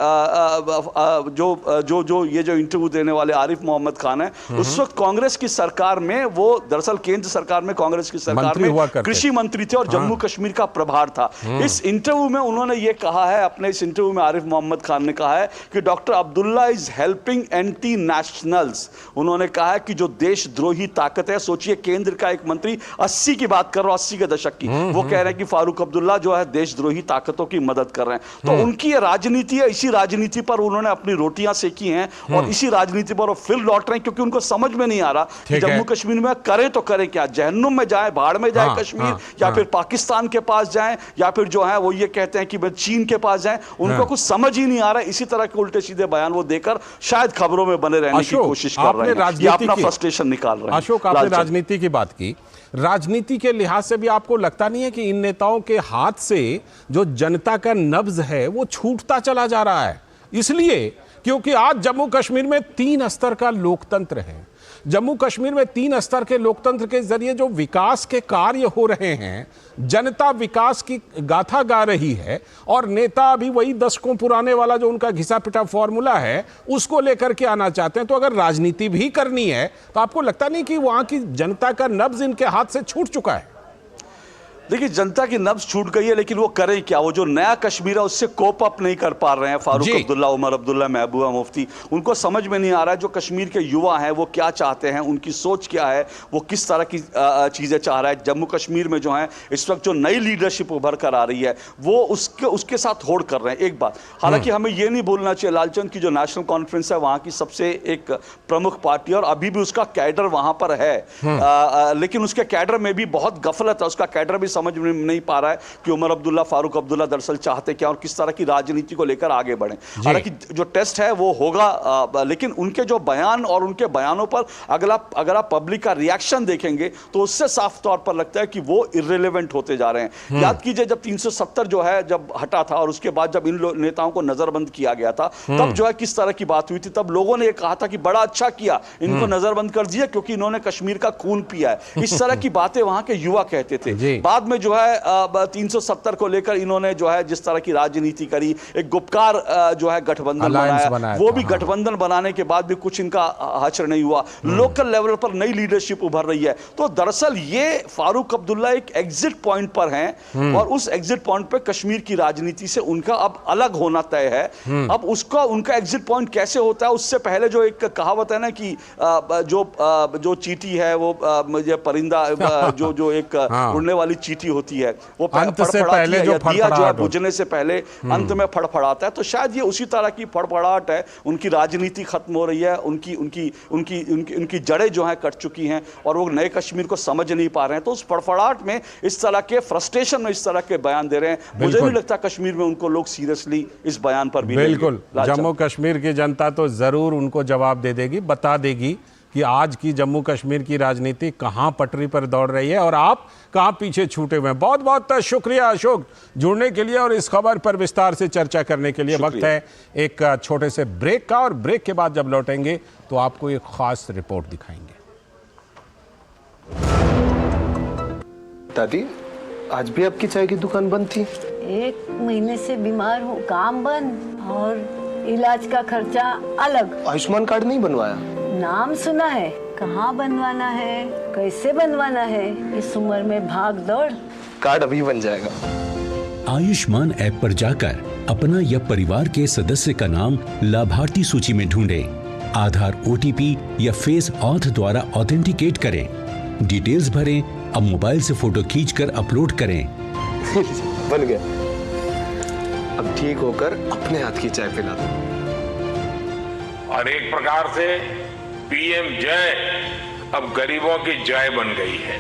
जो ये जो इंटरव्यू देने वाले आरिफ मोहम्मद खान है, उस वक्त कांग्रेस की सरकार में वो दरअसल केंद्र सरकार में कांग्रेस की सरकार में कृषि मंत्री थे और जम्मू कश्मीर का प्रभार था। इस इंटरव्यू में उन्होंने ये कहा है, अपने इस इंटरव्यू में आरिफ मोहम्मद खान ने कहा है कि doctor Abdullah is helping anti nationals. उन्होंने कहा है कि जो देशद्रोही ताकत है, सोचिए केंद्र का एक मंत्री 80 की बात कर रहा हूं, 80 के दशक की, वो कह रहे हैं कि फारूक अब्दुल्ला जो है देशद्रोही ताकतों की मदद कर रहे हैं। तो उनकी ये राजनीति है, इसी राजनीति पर उन्होंने अपनी रोटियां सेकी हैं और इसी राजनीति पर वो फिर लौट रहे हैं, क्योंकि उनको समझ में नहीं आ रहा कि जम्मू कश्मीर में करें तो करें क्या। जहन्नुम में जाए, भाड़ में जाए कश्मीर, या फिर पाकिस्तान के पास जाए, या फिर जो है वो ये कहते हैं कि चीन के पास जाए। उनको कुछ समझ ही नहीं आ रहा है। इसी तरह के उल्टे सीधे बयान वो देकर शायद खबरों में बने रहने की कोशिश कर रहे हैं, या अपना फ्रस्ट्रेशन निकाल रहे हैं। अशोक, आपने राजनीति की बात की। राजनीति के लिहाज से भी आपको लगता नहीं है कि इन नेताओं के हाथ से जो जनता का नब्ज है वो छूटता चला जा रहा है? इसलिए क्योंकि आज जम्मू कश्मीर में 3 स्तर का लोकतंत्र है। जम्मू कश्मीर में 3 स्तर के लोकतंत्र के जरिए जो विकास के कार्य हो रहे हैं, जनता विकास की गाथा गा रही है और नेता अभी वही दशकों पुराने वाला जो उनका घिसा पिटा फॉर्मूला है उसको लेकर के आना चाहते हैं। तो अगर राजनीति भी करनी है तो आपको लगता नहीं कि वहां की जनता का नब्ज इनके हाथ से छूट चुका है? देखिए, जनता की नब्ज छूट गई है, लेकिन वो करें क्या? वो जो नया कश्मीर है उससे कोप अप नहीं कर पा रहे हैं फारूक अब्दुल्ला, उमर अब्दुल्ला, महबूबा मुफ्ती। उनको समझ में नहीं आ रहा है जो कश्मीर के युवा हैं वो क्या चाहते हैं, उनकी सोच क्या है, वो किस तरह की चीज़ें चाह रहा है। जम्मू कश्मीर में जो है इस वक्त जो नई लीडरशिप उभर कर आ रही है वो उसके साथ होड़ कर रहे हैं। एक बात, हालांकि हमें ये नहीं भूलना चाहिए लालचंद की जो नेशनल कॉन्फ्रेंस है वहाँ की सबसे एक प्रमुख पार्टी और अभी भी उसका कैडर वहाँ पर है, लेकिन उसके कैडर में भी बहुत गफलत है। उसका कैडर भी समझ में नहीं पा रहा है कि उमर अब्दुल्ला, फारूक अब्दुल्ला दरअसल चाहते क्या और किस तरह की राजनीति को लेकर आगे बढ़े। हालांकि जो टेस्ट है वो होगा, लेकिन उनके जो बयान और उनके बयानों पर अगर आप पब्लिक का रिएक्शन देखेंगे तो उससे साफ तौर पर लगता है कि वो इर्रेलेवेंट होते जा रहे हैं। याद कीजिए जब 370 जो है जब हटा था और उसके बाद जब इन नेताओं को नजरबंद किया गया था तब जो है किस तरह की बात हुई थी। तब लोगों ने कहा था कि बड़ा अच्छा किया इनको नजरबंद कर दिया क्योंकि इन्होंने कश्मीर का खून पिया है। इस तरह की बातें वहां के युवा कहते थे। बाद बाद में जो है 370 को लेकर इन्होंने जो है जिस तरह की राजनीति करी, एक गुपकार जो है गठबंधन बनाया, वो भी गठबंधन बनाने के बाद भी कुछ इनका हश्र नहीं हुआ। लोकल लेवल पर नई लीडरशिप उभर रही है। तो दरअसल ये फारूक अब्दुल्ला एक एग्जिट पॉइंट पर हैं और उस एग्जिट पॉइंट पे कश्मीर की राजनीति से उनका अब अलग होना तय है। अब उसका उनका एग्जिट पॉइंट कैसे होता है, उससे पहले जो एक कहावत है ना कि जो चींटी है वो परिंदा जो एक उड़ने वाली चींटी होती है, वो अंत से पहले जो दिया जो है बुझने से पहले अंत में फड़फड़ाता है। तो शायद ये उसी तरह की फड़फड़ाहट है। उनकी राजनीति खत्म हो रही है, उनकी जड़ें जो हैं कट चुकी हैं और वो नए कश्मीर को समझ नहीं पा रहे हैं। तो उस फड़फड़ाहट में इस तरह के फ्रस्ट्रेशन में इस तरह के बयान दे रहे हैं। मुझे नहीं लगता कश्मीर में उनको लोग सीरियसली इस बयान पर भी बिल्कुल जम्मू कश्मीर की जनता तो जरूर उनको जवाब दे देगी, बता देगी कि आज की जम्मू कश्मीर की राजनीति कहां पटरी पर दौड़ रही है और आप कहां पीछे छूटे हुए हैं। बहुत बहुत शुक्रिया अशोक जुड़ने के लिए और इस खबर पर विस्तार से चर्चा करने के लिए। वक्त है एक छोटे से ब्रेक का और ब्रेक के बाद जब लौटेंगे तो आपको एक खास रिपोर्ट दिखाएंगे। दादी, आज भी आपकी चाय की दुकान बंद थी? 1 महीने से बीमार हूँ, काम बंद और इलाज का खर्चा अलग। आयुष्मान कार्ड नहीं बनवाया? नाम सुना है, कहाँ बनवाना है, कैसे बनवाना है, इस उम्र में भाग दौड़। कार्ड अभी बन जाएगा। आयुष्मान ऐप पर जाकर अपना या परिवार के सदस्य का नाम लाभार्थी सूची में ढूंढें, आधार OTP या फेस ऑथ द्वारा ऑथेंटिकेट करें, डिटेल्स भरें, अब मोबाइल से फोटो खींचकर अपलोड करें। बन गया। अब ठीक होकर अपने हाथ की चाय पिला दो। और एक प्रकार से PM जय अब गरीबों की जय बन गई है।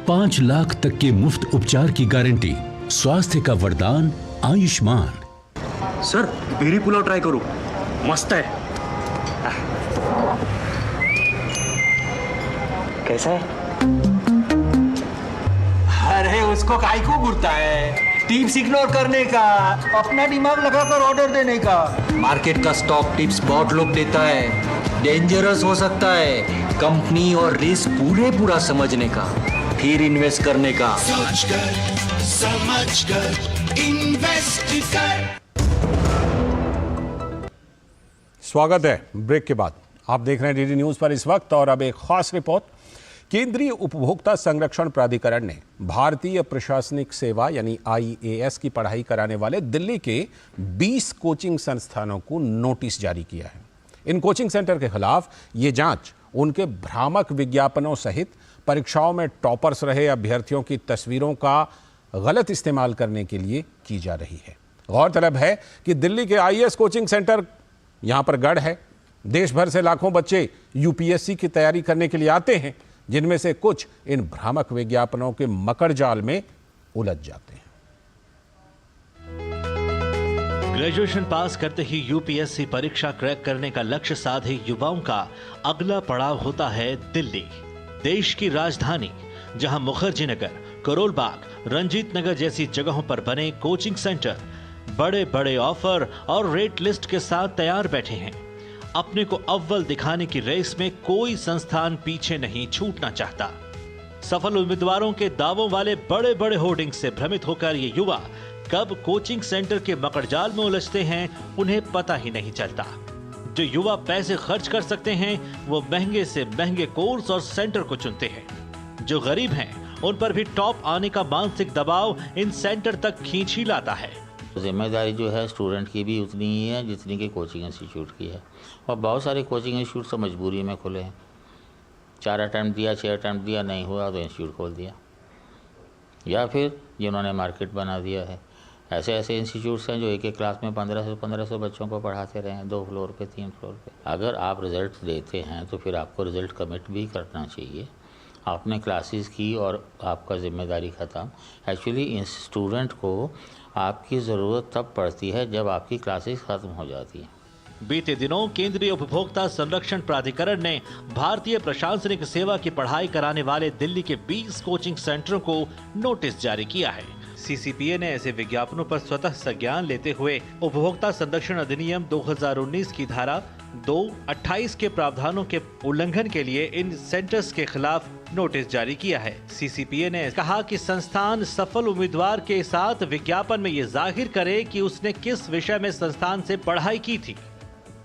5 लाख तक के मुफ्त उपचार की गारंटी, स्वास्थ्य का वरदान Ayushman. Sir berry pulao try करो, मस्त है। कैसा है? अरे उसको काहे को घूरता है, टिप्स इग्नोर करने का, अपना दिमाग लगाकर ऑर्डर देने का। मार्केट का स्टॉक टिप्स बहुत लोग देता है, डेंजरस हो सकता है, कंपनी और रिस्क पूरा समझने का, फिर इन्वेस्ट करने का। सोचकर समझकर इन्वेस्ट कर। स्वागत है ब्रेक के बाद। आप देख रहे हैं DD न्यूज पर इस वक्त और अब एक खास रिपोर्ट। केंद्रीय उपभोक्ता संरक्षण प्राधिकरण ने भारतीय प्रशासनिक सेवा यानी IAS की पढ़ाई कराने वाले दिल्ली के 20 कोचिंग संस्थानों को नोटिस जारी किया है। इन कोचिंग सेंटर के खिलाफ ये जांच उनके भ्रामक विज्ञापनों सहित परीक्षाओं में टॉपर्स रहे अभ्यर्थियों की तस्वीरों का गलत इस्तेमाल करने के लिए की जा रही है। गौरतलब है कि दिल्ली के IAS कोचिंग सेंटर यहां पर गढ़ है। देश भर से लाखों बच्चे UPSC की तैयारी करने के लिए आते हैं, जिनमें से कुछ इन भ्रामक विज्ञापनों के मकड़ जाल में उलझ जाते हैं। ग्रेजुएशन पास करते ही UPSC परीक्षा क्रैक करने का लक्ष्य साधे युवाओं का अगला पड़ाव होता है दिल्ली, देश की राजधानी, जहां मुखर्जी नगर, करोल बाग, रंजीत नगर जैसी जगहों पर बने कोचिंग सेंटर बड़े बड़े ऑफर और रेट लिस्ट के साथ तैयार बैठे हैं। अपने को अव्वल दिखाने की रेस में कोई संस्थान पीछे नहीं छूटना चाहता। सफल उम्मीदवारों के दावों वाले बड़े बड़े होर्डिंग से भ्रमित होकर ये युवा कब कोचिंग सेंटर के मकड़जाल में उलझते हैं उन्हें पता ही नहीं चलता। जो युवा पैसे खर्च कर सकते हैं वो महंगे से महंगे कोर्स और सेंटर को चुनते हैं। जो गरीब हैं उन पर भी टॉप आने का मानसिक दबाव इन सेंटर तक खींच ही लाता है। जिम्मेदारी जो है स्टूडेंट की भी उतनी ही है जितनी कि कोचिंग इंस्टीट्यूट की है, और बहुत सारे कोचिंग इंस्टीट्यूट तो मजबूरी में खुले हैं। 4 अटैम्प्ट दिया, 6 अटैम्प्ट दिया, नहीं हुआ तो इंस्टीट्यूट खोल दिया, या फिर जिन्होंने मार्केट बना दिया है। ऐसे ऐसे इंस्टीट्यूट्स हैं जो एक क्लास में 1500 बच्चों को पढ़ाते रहे हैं, 2 फ्लोर पे, 3 फ्लोर पे। अगर आप रिज़ल्ट देते हैं तो फिर आपको रिज़ल्ट कमिट भी करना चाहिए। आपने क्लासेस की और आपका जिम्मेदारी ख़त्म। एक्चुअली स्टूडेंट को आपकी ज़रूरत तब पड़ती है जब आपकी क्लासेस ख़त्म हो जाती हैं। बीते दिनों केंद्रीय उपभोक्ता संरक्षण प्राधिकरण ने भारतीय प्रशासनिक सेवा की पढ़ाई कराने वाले दिल्ली के 20 कोचिंग सेंटरों को नोटिस जारी किया है। सीसीपीए ने ऐसे विज्ञापनों पर स्वतः संज्ञान लेते हुए उपभोक्ता संरक्षण अधिनियम 2019 की धारा 2(28) के प्रावधानों के उल्लंघन के लिए इन सेंटर्स के खिलाफ नोटिस जारी किया है। सीसीपीए ने कहा कि संस्थान सफल उम्मीदवार के साथ विज्ञापन में ये जाहिर करे कि उसने किस विषय में संस्थान से पढ़ाई की थी।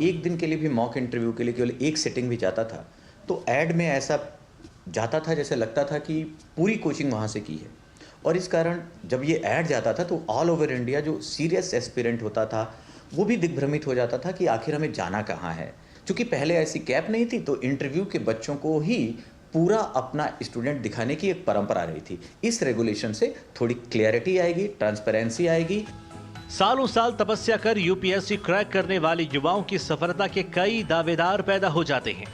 एक दिन के लिए भी मॉक इंटरव्यू के लिए केवल एक सेटिंग भी जाता था तो ऐड में ऐसा जाता था जैसे लगता था कि पूरी कोचिंग वहाँ से की है। और इस कारण जब ये ऐड जाता था तो ऑल ओवर इंडिया जो सीरियस एस्पिरेंट होता था वो भी दिग्भ्रमित हो जाता था कि आखिर हमें जाना कहाँ है। क्योंकि पहले ऐसी कैप नहीं थी तो इंटरव्यू के बच्चों को ही पूरा अपना स्टूडेंट दिखाने की एक परंपरा रही थी। इस रेगुलेशन से थोड़ी क्लियरिटी आएगी, ट्रांसपेरेंसी आएगी। सालों साल तपस्या कर यूपीएससी क्रैक करने वाले युवाओं की सफलता के कई दावेदार पैदा हो जाते हैं।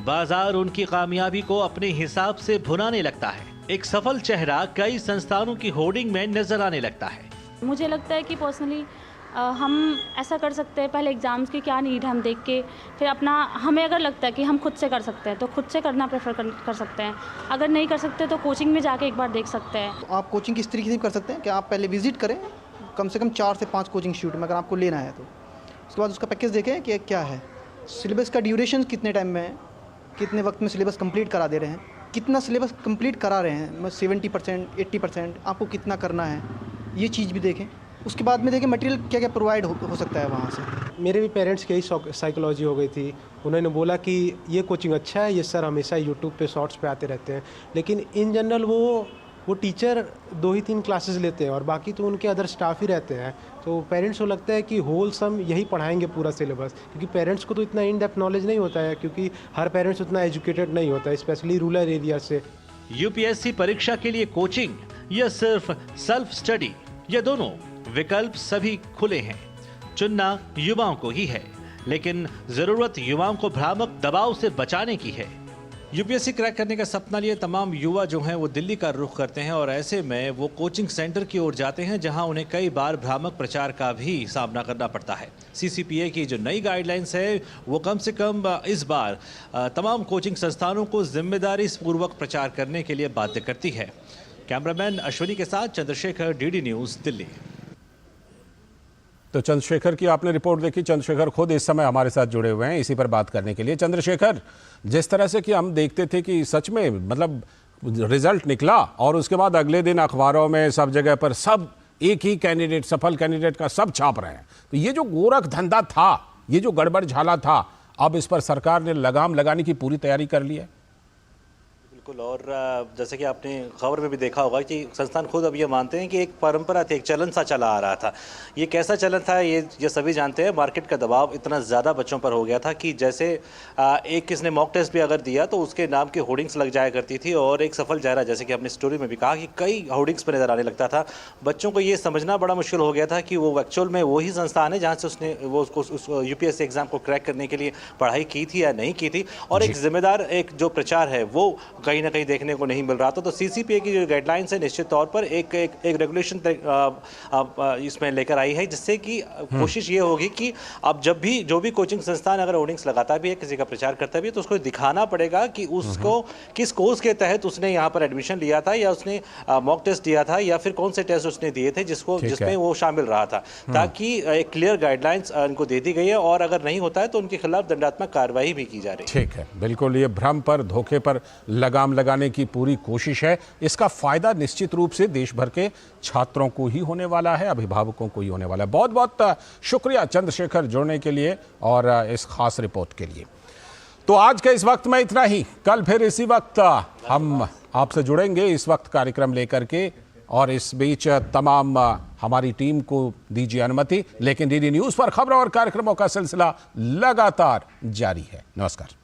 बाजार उनकी कामयाबी को अपने हिसाब से भुनाने लगता है। एक सफल चेहरा कई संस्थानों की होर्डिंग में नजर आने लगता है। मुझे लगता है कि पर्सनली हम ऐसा कर सकते हैं, पहले एग्ज़ाम्स की क्या नीड है हम देख के फिर अपना, हमें अगर लगता है कि हम खुद से कर सकते हैं तो खुद से करना प्रेफर कर सकते हैं। अगर नहीं कर सकते तो कोचिंग में जाके एक बार देख सकते हैं। आप कोचिंग किस तरीके से कर सकते हैं कि आप पहले विजिट करें कम से कम 4 से 5 कोचिंग इंस्टीट्यूट में अगर आपको लेना है तो उसके बाद उसका पैकेज देखें कि क्या है, सिलेबस का ड्यूरेशन कितने टाइम में है, कितने वक्त में सिलेबस कंप्लीट करा दे रहे हैं, कितना सिलेबस कंप्लीट करा रहे हैं, 70% 80% आपको कितना करना है, ये चीज़ भी देखें। उसके बाद में देखें मटेरियल क्या क्या प्रोवाइड हो सकता है वहाँ से। मेरे भी पेरेंट्स की यही साइकोलॉजी हो गई थी। उन्होंने बोला कि ये कोचिंग अच्छा है, ये सर हमेशा यूट्यूब पे शॉर्ट्स पे आते रहते हैं, लेकिन इन जनरल वो टीचर 2 ही 3 क्लासेस लेते हैं और बाकी तो उनके अदर स्टाफ ही रहते हैं। तो पेरेंट्स को लगता है कि होलसम यही पढ़ाएंगे पूरा सिलेबस, क्योंकि पेरेंट्स को तो इतना इन डेप्थ नॉलेज नहीं होता है, क्योंकि हर पेरेंट्स उतना एजुकेटेड नहीं होता है, स्पेशली रूरल एरिया से। यूपीएससी परीक्षा के लिए कोचिंग या सिर्फ सेल्फ स्टडी, ये दोनों विकल्प सभी खुले हैं। चुनना युवाओं को ही है, लेकिन जरूरत युवाओं को भ्रामक दबाव से बचाने की है। यूपीएससी क्रैक करने का सपना लिए तमाम युवा जो हैं वो दिल्ली का रुख करते हैं और ऐसे में वो कोचिंग सेंटर की ओर जाते हैं जहां उन्हें कई बार भ्रामक प्रचार का भी सामना करना पड़ता है। सीसीपीए की जो नई गाइडलाइंस है वो कम से कम इस बार तमाम कोचिंग संस्थानों को जिम्मेदारी पूर्वक प्रचार करने के लिए बाध्य करती है। कैमरामैन अश्विनी के साथ चंद्रशेखर, डीडी न्यूज़, दिल्ली। तो चंद्रशेखर की आपने रिपोर्ट देखी। चंद्रशेखर खुद इस समय हमारे साथ जुड़े हुए हैं इसी पर बात करने के लिए। चंद्रशेखर, जिस तरह से कि हम देखते थे कि सच में मतलब रिजल्ट निकला और उसके बाद अगले दिन अखबारों में सब जगह पर सब एक ही कैंडिडेट, सफल कैंडिडेट का सब छाप रहे हैं, तो ये जो गोरख धंधा था, ये जो गड़बड़ झाला था, अब इस पर सरकार ने लगाम लगाने की पूरी तैयारी कर ली है। बिल्कुल, और जैसे कि आपने खबर में भी देखा होगा कि संस्थान खुद अब ये मानते हैं कि एक परंपरा थी, एक चलन सा चला आ रहा था। ये कैसा चलन था ये सभी जानते हैं। मार्केट का दबाव इतना ज़्यादा बच्चों पर हो गया था कि जैसे एक किसने मॉक टेस्ट भी अगर दिया तो उसके नाम की होर्डिंग्स लग जाया करती थी और एक सफल चेहरा, जैसे कि आपने स्टोरी में भी कहा, कि कई होर्डिंग्स पर नज़र आने लगता था। बच्चों को ये समझना बड़ा मुश्किल हो गया था कि वो एक्चुअल में वही संस्थान है जहाँ से उसने वो उस यूपीएससी एग्ज़ाम को क्रैक करने के लिए पढ़ाई की थी या नहीं की थी। और एक जिम्मेदार एक जो प्रचार है वो कहीं ना कहीं देखने को नहीं मिल रहा था। तो सीसीपीए की जो गाइडलाइंस है निश्चित तौर पर एक रेगुलेशन इसमें लेकर आई है, जिससे कि कोशिश ये होगी कि अब जब भी जो भी कोचिंग संस्थान अगर होर्डिंग्स लगाता भी है, किसी का प्रचार करता भी है, तो उसको दिखाना पड़ेगा कि उसको किस कोर्स के तहत उसने यहाँ पर एडमिशन लिया था या उसने मॉक टेस्ट दिया था या फिर कौन से टेस्ट उसने दिए थे जिसमें वो शामिल रहा था, ताकि एक क्लियर गाइडलाइंस उनको दे दी गई है और अगर नहीं होता है तो उनके खिलाफ दंडात्मक कार्रवाई भी की जा रही है। ठीक है, बिल्कुल, ये भ्रम पर, धोखे पर लगाम लगाने की पूरी कोशिश है। इसका फायदा निश्चित रूप से देश भर के छात्रों को ही होने वाला है, अभिभावकों को ही होने वाला है। बहुत बहुत शुक्रिया चंद्रशेखर जुड़ने के लिए और इस खास रिपोर्ट के लिए। तो आज के इस वक्त में इतना ही। कल फिर इसी वक्त हम आपसे जुड़ेंगे, इस वक्त कार्यक्रम लेकर के, और इस बीच तमाम हमारी टीम को दीजिए अनुमति, लेकिन डीडी न्यूज़ पर खबरों और कार्यक्रमों का सिलसिला लगातार जारी है। नमस्कार।